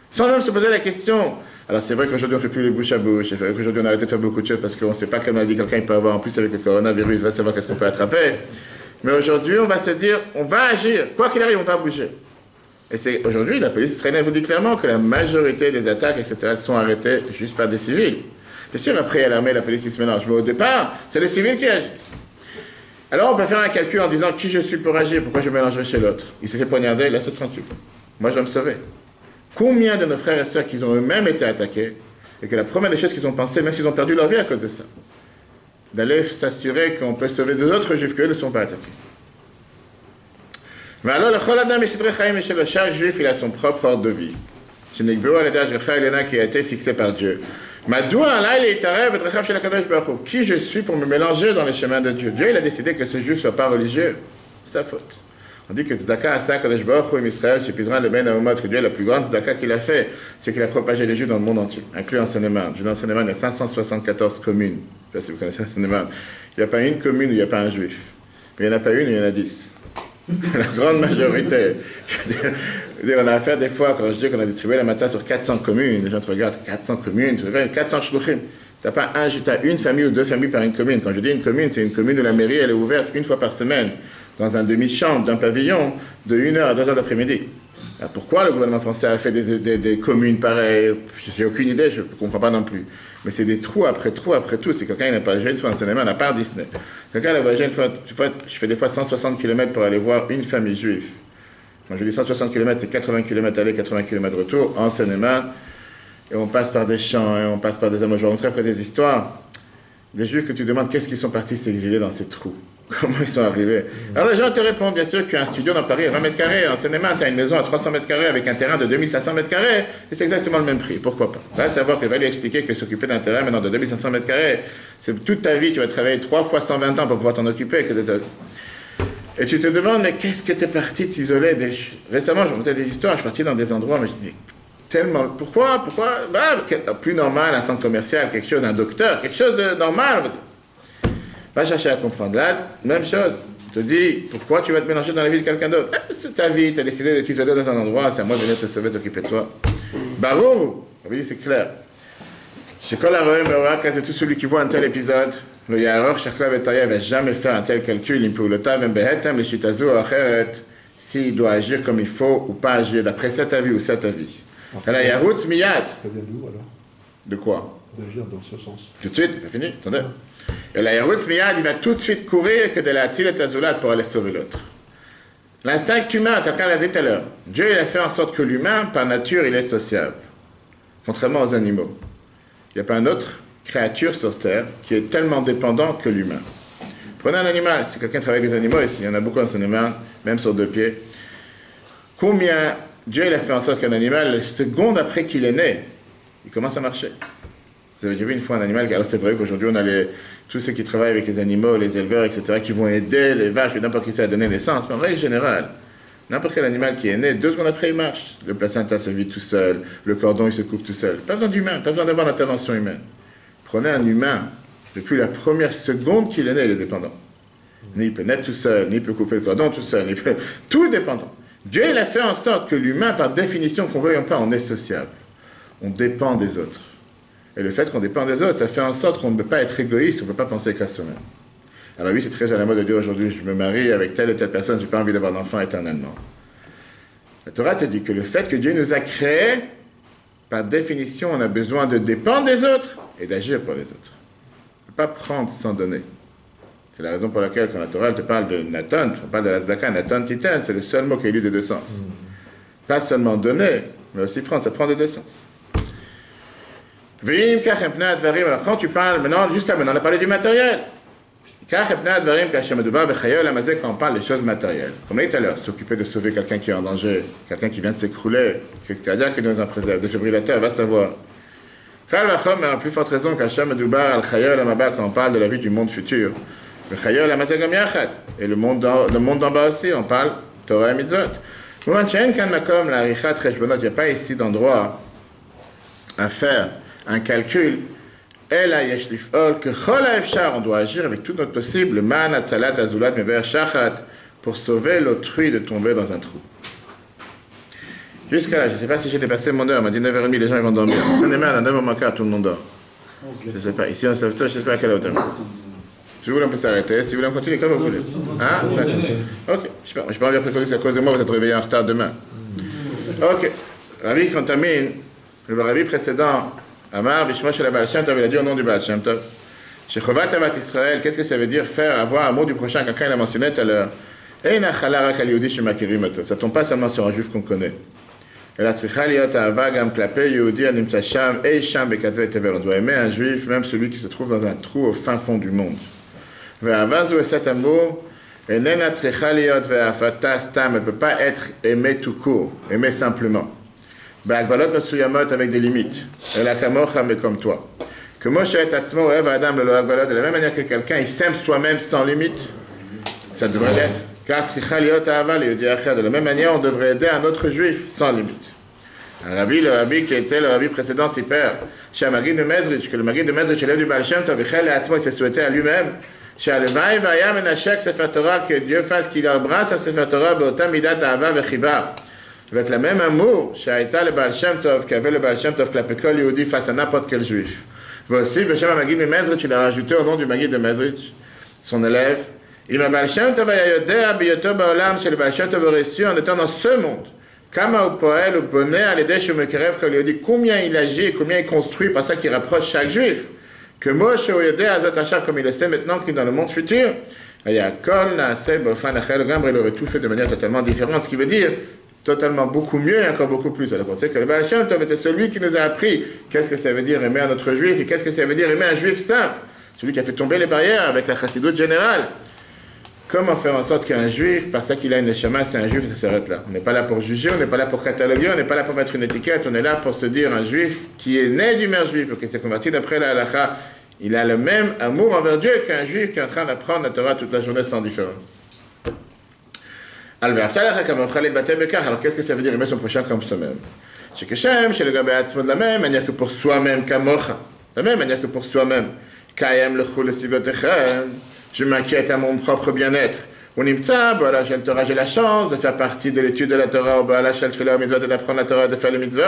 sans même se poser la question. Alors c'est vrai qu'aujourd'hui on ne fait plus les bouche à bouche, c'est vrai qu'aujourd'hui on a arrêté de faire beaucoup de choses parce qu'on ne sait pas quelle maladie quelqu'un peut avoir en plus avec le coronavirus, va savoir qu'est-ce qu'on peut attraper. Mais aujourd'hui on va se dire, on va agir, quoi qu'il arrive, on va bouger. Et c'est aujourd'hui, la police israélienne vous dit clairement que la majorité des attaques, etc., sont arrêtées juste par des civils. C'est sûr, après, il y a l'armée et la police qui se mélangent, mais au départ, c'est les civils qui agissent. Alors, on peut faire un calcul en disant qui je suis pour agir, pourquoi je mélangerai chez l'autre. Il s'est fait poignarder, il a 38. Moi, je dois me sauver. Combien de nos frères et sœurs qui ont eux-mêmes été attaqués, et que la première des choses qu'ils ont pensé, même s'ils ont perdu leur vie à cause de ça, d'aller s'assurer qu'on peut sauver d'autres juifs qu'eux ne sont pas attaqués. Chaque juif, il a son propre ordre de vie. Qui a été fixé par Dieu. Qui je suis pour me mélanger dans les chemins de Dieu? Dieu, il a décidé que ce juif ne soit pas religieux. C'est sa faute. On dit que Tzedaka a ça, Kadosh Baruch Hu, Israël, chez Pizran, le Ben Haomot, que Dieu, la plus grande Tzedaka qu'il a fait, c'est qu'il a propagé les Juifs dans le monde entier, inclus en Seine-et-Marne. Dans Seine-et-Marne, il y a 574 communes. Je ne sais pas si vous connaissez Seine-et-Marne. Il n'y a pas une commune où il n'y a pas un juif. Mais il n'y en a pas une, il y en a 10. La grande majorité. Je veux dire, on a affaire des fois, quand je dis qu'on a distribué la matzah sur 400 communes, les gens te regardent, 400 communes, tu vois, 400 shluchim. Tu n'as une famille ou 2 familles par une commune. Quand je dis une commune, c'est une commune où la mairie elle est ouverte une fois par semaine, dans un demi-chambre, d'un pavillon, de 1h à 2h d'après-midi. Alors pourquoi le gouvernement français a fait des communes pareilles? Je n'ai aucune idée, je ne comprends pas non plus. Mais c'est des trous après trous après trous. Si quelqu'un n'a pas voyagé une fois en cinéma, à part Disney. Quelqu'un a voyagé une fois, je fais des fois 160 km pour aller voir une famille juive. Quand je dis 160 km, c'est 80 km aller, 80 km retour, en cinéma. Et on passe par des champs, et on passe par des amours. Je vais montrer après des histoires. Des juifs que tu demandes qu'est-ce qu'ils sont partis s'exiler dans ces trous. Comment ils sont arrivés? Alors les gens te répondent, bien sûr, qu'un studio dans Paris à 20 mètres carrés, en Seine-et-Marne, tu as une maison à 300 mètres carrés avec un terrain de 2500 mètres carrés, et c'est exactement le même prix. Pourquoi pas? Va savoir qu'il va lui expliquer que s'occuper d'un terrain maintenant de 2500 mètres carrés, c'est toute ta vie, tu vas travailler 3 fois 120 ans pour pouvoir t'en occuper. Et tu te demandes, mais qu'est-ce que tu es parti t'isoler Récemment, je montais des histoires, je suis parti dans des endroits, mais je dis, tellement. Pourquoi bah, plus normal, un centre commercial, quelque chose, un docteur, quelque chose de normal. Va chercher à comprendre. Là, même chose. Je te dis, pourquoi tu vas te mélanger dans la vie de quelqu'un d'autre? C'est ta vie, tu as décidé de t'isoler dans un endroit, c'est à moi de venir te sauver, t'occuper de toi. Barou, oui, c'est clair. Chez Kolaroem, c'est tout celui qui voit un tel épisode. Le Yaror, Shakla Betaya, ne va jamais faire un tel calcul. Il peut le tav, Behetem, le Shitazo, Acheret, s'il doit agir comme il faut ou pas agir, d'après cet avis ou cet avis. Alors, Yaroutz Miyad. Ça vient d'où alors? De quoi? D'agir dans ce sens. Tout de suite, c'est fini, attendez. Et la Yaroutz Miyad, il va tout de suite courir que de la Atil et Tazulat pour aller sauver l'autre. L'instinct humain, quelqu'un l'a dit tout à l'heure, Dieu il a fait en sorte que l'humain, par nature, il est sociable. Contrairement aux animaux. Il n'y a pas une autre créature sur Terre qui est tellement dépendant que l'humain. Prenez un animal, si quelqu'un travaille avec des animaux ici, il y en a beaucoup en Seine-et-Marne, même sur 2 pieds. Combien Dieu il a fait en sorte qu'un animal, la seconde après qu'il est né, il commence à marcher. Vous avez déjà vu une fois un animal, alors c'est vrai qu'aujourd'hui on a tous ceux qui travaillent avec les animaux, les éleveurs, etc., qui vont aider les vaches, et n'importe qui sait à donner naissance, mais en règle générale, n'importe quel animal qui est né, 2 secondes après il marche. Le placenta se vide tout seul, le cordon il se coupe tout seul. Pas besoin d'humain, pas besoin d'avoir l'intervention humaine. Prenez un humain, depuis la première seconde qu'il est né, il est dépendant. Ni il peut naître tout seul, ni il peut couper le cordon tout seul, tout est dépendant. Dieu il a fait en sorte que l'humain, par définition, qu'on veuille ou pas, on est sociable. On dépend des autres. Et le fait qu'on dépend des autres, ça fait en sorte qu'on ne peut pas être égoïste, on ne peut pas penser qu'à soi-même. Alors oui, c'est très à la mode de dire aujourd'hui, je me marie avec telle et telle personne, je n'ai pas envie d'avoir d'enfant éternellement. La Torah te dit que le fait que Dieu nous a créés, par définition, on a besoin de dépendre des autres et d'agir pour les autres. On ne peut pas prendre sans donner. C'est la raison pour laquelle, quand la Torah te parle de Nathan, on parle de la Zaka, Nathan Titan, c'est le seul mot qui est lu de 2 sens. Pas seulement donner, mais aussi prendre, ça prend de 2 sens. Alors quand tu parles, maintenant, jusqu'à maintenant, on a parlé du matériel. Quand on parle des choses matérielles, comme on l'a dit tout à l'heure, s'occuper de sauver quelqu'un qui est en danger, quelqu'un qui vient de s'écrouler, crise cardiaque qui nous en préserve, défibrillateur, va savoir. Mais en plus forte raison qu'Hachem Medoubar al-Chayol Amaba, quand on parle de la vie du monde futur, le Chayol Amazagam Yachat, et le monde d'en bas aussi, on parle Torah et Mitzvot. Il n'y a pas ici d'endroit à faire un calcul. On doit agir avec tout notre possible pour sauver l'autrui de tomber dans un trou. Jusqu'à là, je ne sais pas si j'ai dépassé mon heure, on m'a dit 9h30, les gens ils vont dormir. Si on est mal à 9h15, tout le monde dort. Je ne sais pas, ici on se je ne sais pas à quelle hauteur. Si vous voulez, on peut s'arrêter. Si vous voulez, on continue comme vous voulez. Hein? Ok, je n'ai pas envie de préconer, c'est à cause de moi, vous êtes réveillés en retard demain. Ok, Rabbi, quand on termine, le Rabbi précédent, Amar, Bishma Shel Baal Shem Tov, il a dit au nom du Baal Shem Tov. Chez Chovat Avat Israël, qu'est-ce que ça veut dire faire, avoir un mot du prochain? Quelqu'un l'a mentionné tout à l'heure. Ça tombe pas seulement sur un juif qu'on connaît. On doit aimer un juif, même celui qui se trouve dans un trou au fin fond du monde. Elle ne peut pas être aimée tout court, aimée simplement. Avec des limites. Elle a mais comme toi. Que Moshe est Atzmo, Eve Adam, de la même manière que quelqu'un, il s'aime soi-même sans limite. Ça devrait être. De la même manière, on devrait aider un autre juif sans limite. Le rabbi qui était le rabbi précédent, si père, que le mari de Mezrich, élève du Baal Shem Tov, il s'est souhaité à lui-même, que Dieu fasse qu'il embrasse à Sefer Torah, avec le même amour, le Baal Shem Tov, qu'avait le Baal Shem Tov, Klapekol Yehudi face à n'importe quel juif. Voici, Veshem Magid de Mezrich, il a rajouté au nom du Magid de Mezrich, son élève, il m'a Baal Shem Tov ayodea biyoto baolam, chez le Baal Shem Tov aurait su en étant dans ce monde. Kama ou poel ou bonnet à l'aider chez Mekerev, quand il dit combien il agit et combien il construit, par ça qu'il rapproche chaque juif. Que Moshe oyodea azot hashav, comme il le sait maintenant qu'il est dans le monde futur, il aurait tout fait de manière totalement différente, ce qui veut dire totalement beaucoup mieux et encore beaucoup plus. Alors on sait que le Baal Shem Tov était celui qui nous a appris qu'est-ce que ça veut dire aimer un autre juif et qu'est-ce que ça veut dire aimer un juif simple, celui qui a fait tomber les barrières avec la chassidoute générale. comment faire en sorte qu'un juif, parce qu'il a une neshama, c'est un juif, ça s'arrête là. On n'est pas là pour juger, on n'est pas là pour cataloguer, on n'est pas là pour mettre une étiquette, on est là pour se dire un juif qui est né du mère juif, ou qui s'est converti d'après la halakha, il a le même amour envers Dieu qu'un juif qui est en train d'apprendre la Torah toute la journée sans différence. Alors qu'est-ce que ça veut dire aimer son prochain comme soi-même? Chez Keshem, chez le Gabéatzmo, de la même manière que pour soi-même, Kamocha, de la même manière que pour soi-même. Kayem le chul sivotechem, je m'inquiète à mon propre bien-être. Unimtsa, voilà, j'ai le Torah, j'ai la chance de faire partie de l'étude de la Torah, voilà, j'ai le mitzvot, d'apprendre la Torah, de faire les mitzvot.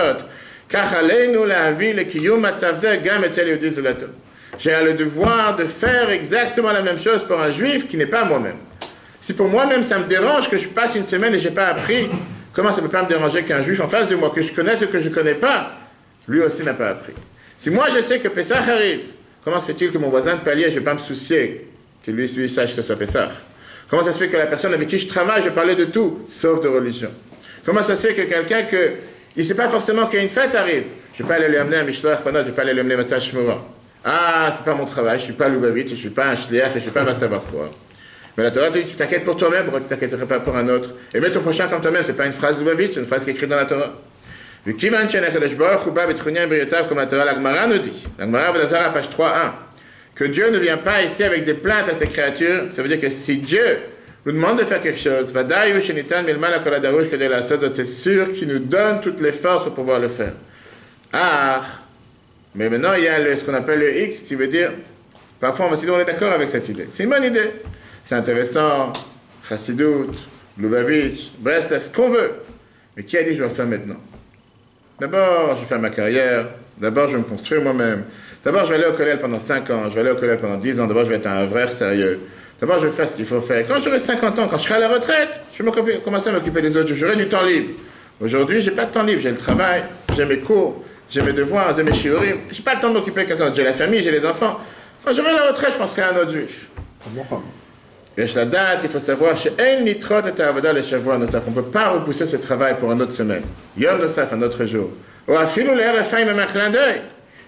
Kachaleinu la vie, le kiyum matzavde, gam et tel yudis de la Torah. J'ai le devoir de faire exactement la même chose pour un juif qui n'est pas moi-même. Si pour moi-même ça me dérange que je passe une semaine et je n'ai pas appris, comment ça ne peut pas me déranger qu'un juif en face de moi, que je connaisse ou que je ne connais pas, lui aussi n'a pas appris. Si moi je sais que Pessah arrive, comment se fait-il que mon voisin de palier, je ne vais pas me soucier que lui sache que ce soit Pessah? Comment ça se fait que la personne avec qui je travaille, je parlais de tout, sauf de religion? Comment ça se fait que quelqu'un il ne sait pas forcément qu'une fête arrive, je ne vais pas aller lui amener un Mishloach Panot, je ne vais pas aller lui amener Matzah Shmura. Ah, c'est pas mon travail, je ne suis pas Lubavitch, je ne suis pas un Shliach, je ne suis pas va savoir quoi. Mais la Torah dit, tu t'inquiètes pour toi-même, pourquoi tu ne t'inquièterais pas pour un autre? Et mets ton prochain comme toi-même, ce n'est pas une phrase Lubavitch, c'est une phrase qui est écrite dans la Torah. Comme la Torah, l'Agmara nous dit, l'Agmara Vodazara, page 3.1, que Dieu ne vient pas ici avec des plaintes à ses créatures, ça veut dire que si Dieu nous demande de faire quelque chose, c'est sûr qu'il nous donne toutes les forces pour pouvoir le faire. Ah, mais maintenant il y a ce qu'on appelle le X, qui veut dire, parfois on va se dire on est d'accord avec cette idée. C'est une bonne idée. C'est intéressant, Chassidut, Lubavitch, Breslev, ce qu'on veut. Mais qui a dit je vais le faire maintenant? D'abord, je vais faire ma carrière. D'abord, je vais me construire moi-même. D'abord, je vais aller au collège pendant 5 ans. Je vais aller au collège pendant 10 ans. D'abord, je vais être un vrai sérieux. D'abord, je vais faire ce qu'il faut faire. Quand j'aurai 50 ans, quand je serai à la retraite, je vais commencer à m'occuper des autres. J'aurai du temps libre. Aujourd'hui, je n'ai pas de temps libre. J'ai le travail, j'ai mes cours, j'ai mes devoirs, j'ai mes shiurim. Je n'ai pas le temps de m'occuper de quelqu'un d'autre. J'ai la famille, j'ai les enfants. Quand j'aurai la retraite, je penserai à un autre juif. Et la date, il faut savoir, chez Un Nitrot et Avoda le Shavua Nosaf, on ne peut pas repousser ce travail pour une autre semaine. Yom Nosaf, un autre jour. Ou afilou le RFI, même un clin d'œil.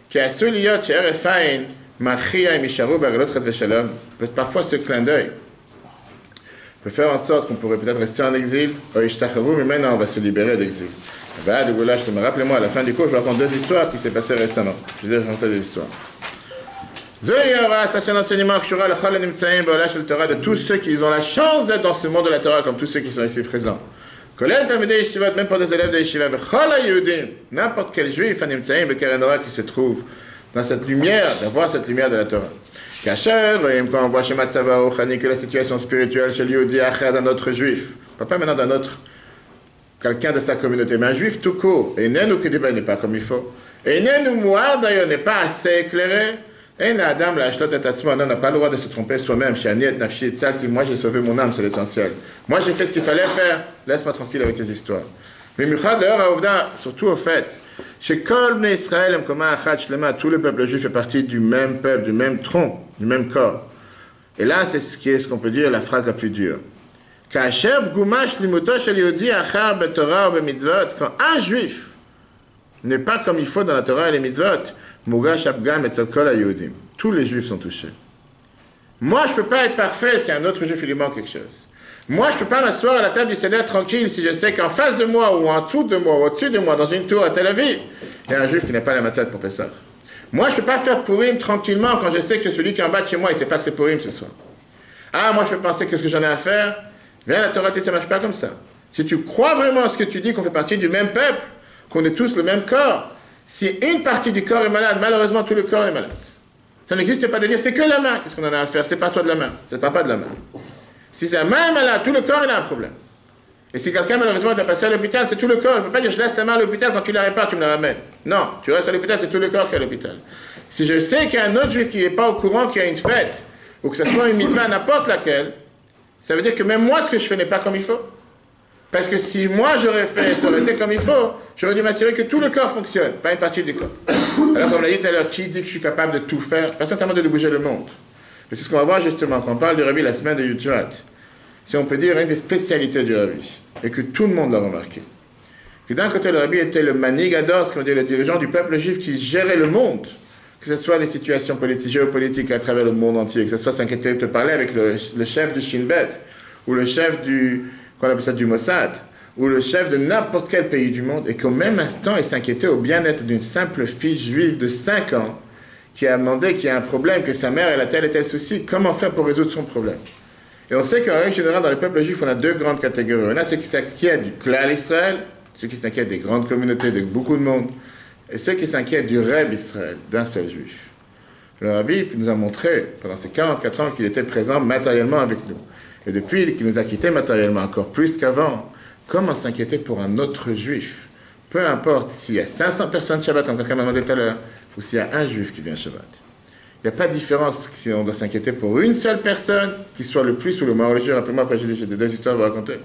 Qui a souliot chez RFI, Machia et Misharou, Bagalot Red Shalom. Parfois, ce clin d'œil peut faire en sorte qu'on pourrait peut-être rester en exil, ou Ishtacharou, mais maintenant on va se libérer d'exil. Rappelez-moi, à la fin du cours, je vais raconter 2 histoires qui s'est passées récemment. Je vais raconter des histoires. Ça c'est un enseignement de tous ceux qui ont la chance d'être dans ce monde de la Torah, comme tous ceux qui sont ici présents. Même pour des élèves de Yeshiva, n'importe quel juif qui se trouve dans cette lumière, d'avoir cette lumière de la Torah. Quand on voit chez Matzava que la situation spirituelle chez Yehudi d'un autre juif, pas maintenant d'un autre, quelqu'un de sa communauté, mais un juif tout court, et Nenu Kediba n'est pas comme il faut, et Nenu Mouar d'ailleurs n'est pas assez éclairé. Et Adam, on n'a pas le droit de se tromper soi-même. Moi, j'ai sauvé mon âme, c'est l'essentiel. Moi, j'ai fait ce qu'il fallait faire. Laisse-moi tranquille avec ces histoires. Mais surtout au fait, chez Kol Israël, tout le peuple juif fait partie du même peuple, du même tronc, du même corps. Et là, c'est ce qu'on peut dire la phrase la plus dure. Quand un juif n'est pas comme il faut dans la Torah et les mitzvot, tous les juifs sont touchés. Moi, je ne peux pas être parfait si un autre juif il lui manque quelque chose. Moi, je ne peux pas m'asseoir à la table du Seder tranquille si je sais qu'en face de moi, ou en dessous de moi, ou au-dessus de moi, dans une tour à Tel Aviv, il y a un juif qui n'a pas la matzah de professeur. Moi, je ne peux pas faire Purim tranquillement quand je sais que celui qui est en bas de chez moi, il ne sait pas que c'est Purim ce soir. Ah, moi, je peux penser qu'est-ce que j'en ai à faire. Viens, la Torah, ça ne marche pas comme ça. Si tu crois vraiment à ce que tu dis, qu'on fait partie du même peuple, qu'on est tous le même corps, si une partie du corps est malade, malheureusement tout le corps est malade. Ça n'existe pas de dire c'est que la main, qu'est-ce qu'on en a à faire, c'est pas toi de la main, c'est pas de la main. Si la main est malade, tout le corps il a un problème. Et si quelqu'un malheureusement t'a passé à l'hôpital, c'est tout le corps, il ne peut pas dire je laisse ta main à l'hôpital, quand tu la répares, tu me la ramènes. Non, tu restes à l'hôpital, c'est tout le corps qui est à l'hôpital. Si je sais qu'il y a un autre juif qui n'est pas au courant qu'il y a une fête, ou que ce soit une mitzvah n'importe laquelle, ça veut dire que même moi ce que je fais n'est pas comme il faut. Parce que si moi j'aurais fait, ça aurait été comme il faut, j'aurais dû m'assurer que tout le corps fonctionne, pas une partie du corps. Alors comme on l'a dit tout à l'heure, qui dit que je suis capable de tout faire? Pas simplement de bouger le monde. Mais c'est ce qu'on va voir justement quand on parle du Rabbi la semaine de Yudjat. Si on peut dire une des spécialités du Rabbi, et que tout le monde l'a remarqué. Que d'un côté le Rabbi était le Manig Ador, ce qu'on dit le dirigeant du peuple juif qui gérait le monde, que ce soit les situations politiques, géopolitiques à travers le monde entier, que ce soit s'inquiéter de te parler avec le chef du Shin Bet, ou le chef du Mossad, ou le chef de n'importe quel pays du monde, et qu'au même instant, il s'inquiétait au bien-être d'une simple fille juive de 5 ans qui a demandé qu'il y a un problème, que sa mère elle a tel et tel souci, comment faire pour résoudre son problème. Et on sait qu'en règle générale, dans les peuples juifs, on a 2 grandes catégories. On a ceux qui s'inquiètent du clan Israël, ceux qui s'inquiètent des grandes communautés, de beaucoup de monde, et ceux qui s'inquiètent du Reb Israël, d'un seul juif. Le Rabbi nous a montré, pendant ces 44 ans, qu'il était présent matériellement avec nous. Et depuis qu'il nous a quittés matériellement, encore plus qu'avant, comment s'inquiéter pour un autre juif? Peu importe s'il y a 500 personnes Shabbat, comme quelqu'un m'a demandé tout à l'heure, ou s'il y a un juif qui vient Shabbat. Il n'y a pas de différence si on doit s'inquiéter pour une seule personne, qui soit le plus ou le moins religieux. Rappelez-moi, après j'ai 2 histoires à vous raconter.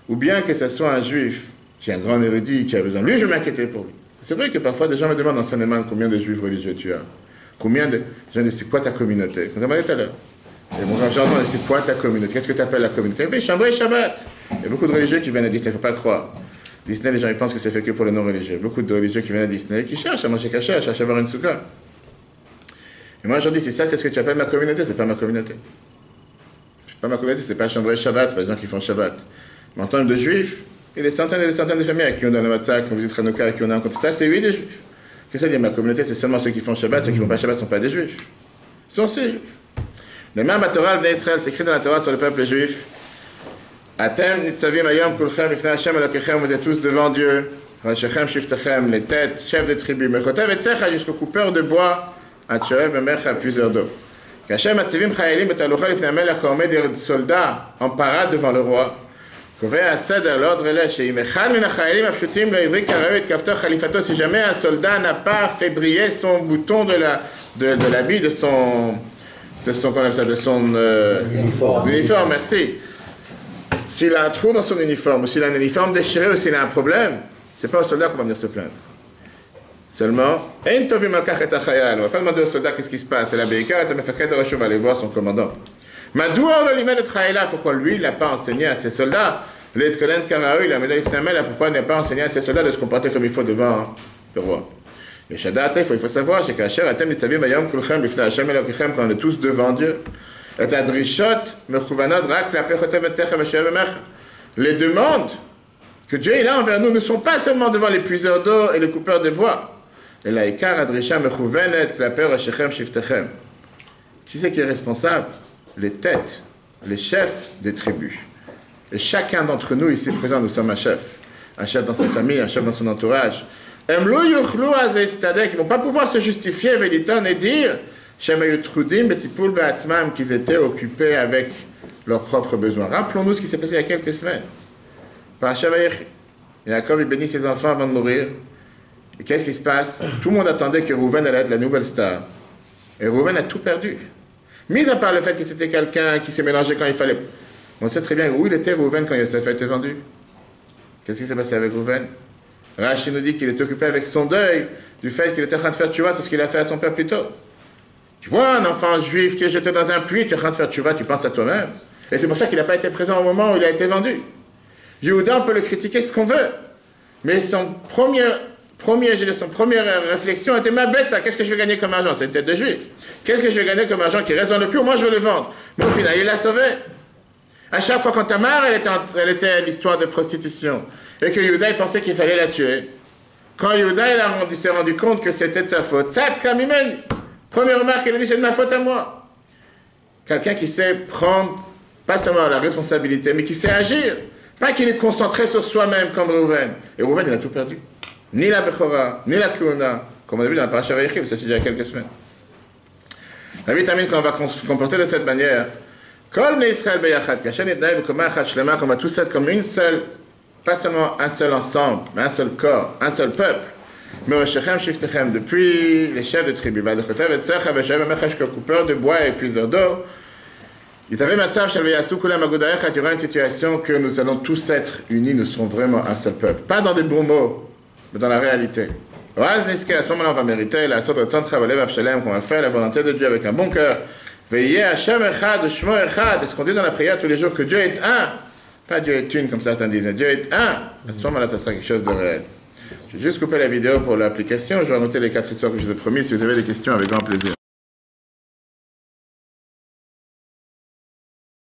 Ou bien que ce soit un juif qui est un grand érudit, qui a besoin. Lui, je vais m'inquiéter pour lui. C'est vrai que parfois, des gens me demandent en Seine-et-Marne combien de juifs religieux tu as. Combien de gens disent, c'est quoi ta communauté? Comme on m'a dit tout à l'heure. Et mon genre, c'est quoi ta communauté? Qu'est-ce que tu appelles la communauté? Oui, Chambré Shabbat. Il y a beaucoup de religieux qui viennent à Disney, il ne faut pas croire. Disney, les gens ils pensent que c'est fait que pour les non-religieux. Beaucoup de religieux qui viennent à Disney, qui cherchent à manger caché, cherchent à avoir une soukha. Et moi, je dis, c'est ça, c'est ce que tu appelles ma communauté, c'est pas ma communauté. C'est pas ma communauté, c'est pas Chambré Shabbat, c'est pas les gens qui font Shabbat. Mais en termes de juifs, il y a des centaines et des centaines de familles avec qui on donne le matzah, qui on visite Hanouka, avec qui on a un compte. Ça, c'est oui des juifs. Qu'est-ce que ça dit? Ma communauté, c'est seulement ceux qui font Shabbat, ceux qui ne font pas Shabbat ne sont pas des juifs. Ils sont aussi juifs. Le même Torah, Bnei Israël, c'est écrit dans la Torah sur le peuple juif. Atem nitzavim ayom kulchem ifnei Hashem elokechem, vous êtes tous devant Dieu. Rashechem shiftachem, les têtes, chefs de tribu. Mechotev et tsecha jusqu'au coupeur de bois. Atchoev memecha à plusieurs d'eau. Kachem atzivim chayelim betalucha lifnei amelech kormé des soldats en parade devant le roi. Kové aseder l'ordre est là. Sheim echad min hachayelim apshutim lo ivri karaeu et kaftor khalifato. Si jamais un soldat n'a pas fait briller son bouton de l'habit de son uniforme, merci. S'il a un trou dans son uniforme, ou s'il a un uniforme déchiré, ou s'il a un problème, c'est pas au soldat qu'on va venir se plaindre. Seulement, on ne va pas demander au soldat qu'est-ce qui se passe. C'est la Beika, on va aller voir son commandant. Pourquoi lui, il n'a pas enseigné à ses soldats, pourquoi il n'a pas enseigné à ses soldats de se comporter comme il faut devant le roi. Il faut savoir, c'est quand on est tous devant Dieu, les demandes que Dieu il a envers nous ne sont pas seulement devant les puiseurs d'eau et les coupeurs de bois. Qui c'est qui est responsable? Les têtes, les chefs des tribus. Et chacun d'entre nous ici présent, nous sommes un chef dans sa famille, un chef dans son entourage. Ils ne vont pas pouvoir se justifier, et dire qu'ils étaient occupés avec leurs propres besoins. Rappelons-nous ce qui s'est passé il y a quelques semaines. Yaakov il bénit ses enfants avant de mourir. Et qu'est-ce qui se passe? Tout le monde attendait que Rouven allait être la nouvelle star. Et Rouven a tout perdu. Mis à part le fait que c'était quelqu'un qui s'est mélangé quand il fallait. On sait très bien où il était Rouven quand Yosef a été vendu. Qu'est-ce qui s'est passé avec Rouven? Rashi nous dit qu'il est occupé avec son deuil du fait qu'il était en train de faire tchouva sur ce qu'il a fait à son père plus tôt. Tu vois un enfant juif qui est jeté dans un puits, tu es en train de faire tchouva, tu penses à toi-même. Et c'est pour ça qu'il n'a pas été présent au moment où il a été vendu. Yehuda, on peut le critiquer ce qu'on veut. Mais son première réflexion était ma bête, ça. Qu'est-ce que je vais gagner comme argent? C'est une tête de juif. Qu'est-ce que je vais gagner comme argent qui reste dans le puits? Moi, je veux le vendre. Mais au final, il l'a sauvé. À chaque fois quand Tamar, elle était à l'histoire de prostitution. Et que Yehuda, il pensait qu'il fallait la tuer. Quand Yehuda, il s'est rendu compte que c'était de sa faute. Tzad kamimen. Première remarque, il a dit, c'est de ma faute à moi. Quelqu'un qui sait prendre, pas seulement la responsabilité, mais qui sait agir. Pas qu'il est concentré sur soi-même comme Rouven. Et Rouven, il a tout perdu. Ni la Bechora, ni la Kuona, comme on a vu dans la Paracha Vayechi, ça c'est il y a quelques semaines. La vitamine qu'on va comporter de cette manière, Kol Bnei Israël Beyachad, Kashen et Naïb, comme Achad Shlema, qu'on va tous être comme une seule, pas seulement un seul ensemble, mais un seul corps, un seul peuple. Mereshechem Shiftechem, depuis les chefs de tribu, Vadechotev et Tzecha, Veshem Mechesh, coupeur de bois et plusieurs d'eau. Il y aura une situation que nous allons tous être unis, nous serons vraiment un seul peuple. Pas dans des beaux mots, mais dans la réalité. À ce moment-là, on va mériter la sorte de centre qu'on va faire la volonté de Dieu avec un bon cœur. Est ce qu'on dit dans la prière tous les jours que Dieu est un. Pas Dieu est une, comme certains disent, mais Dieu est un. À ce moment-là, ça sera quelque chose de réel. Je vais juste couper la vidéo pour l'application. Je vais noter les 4 histoires que je vous ai promis. Si vous avez des questions, avec grand plaisir.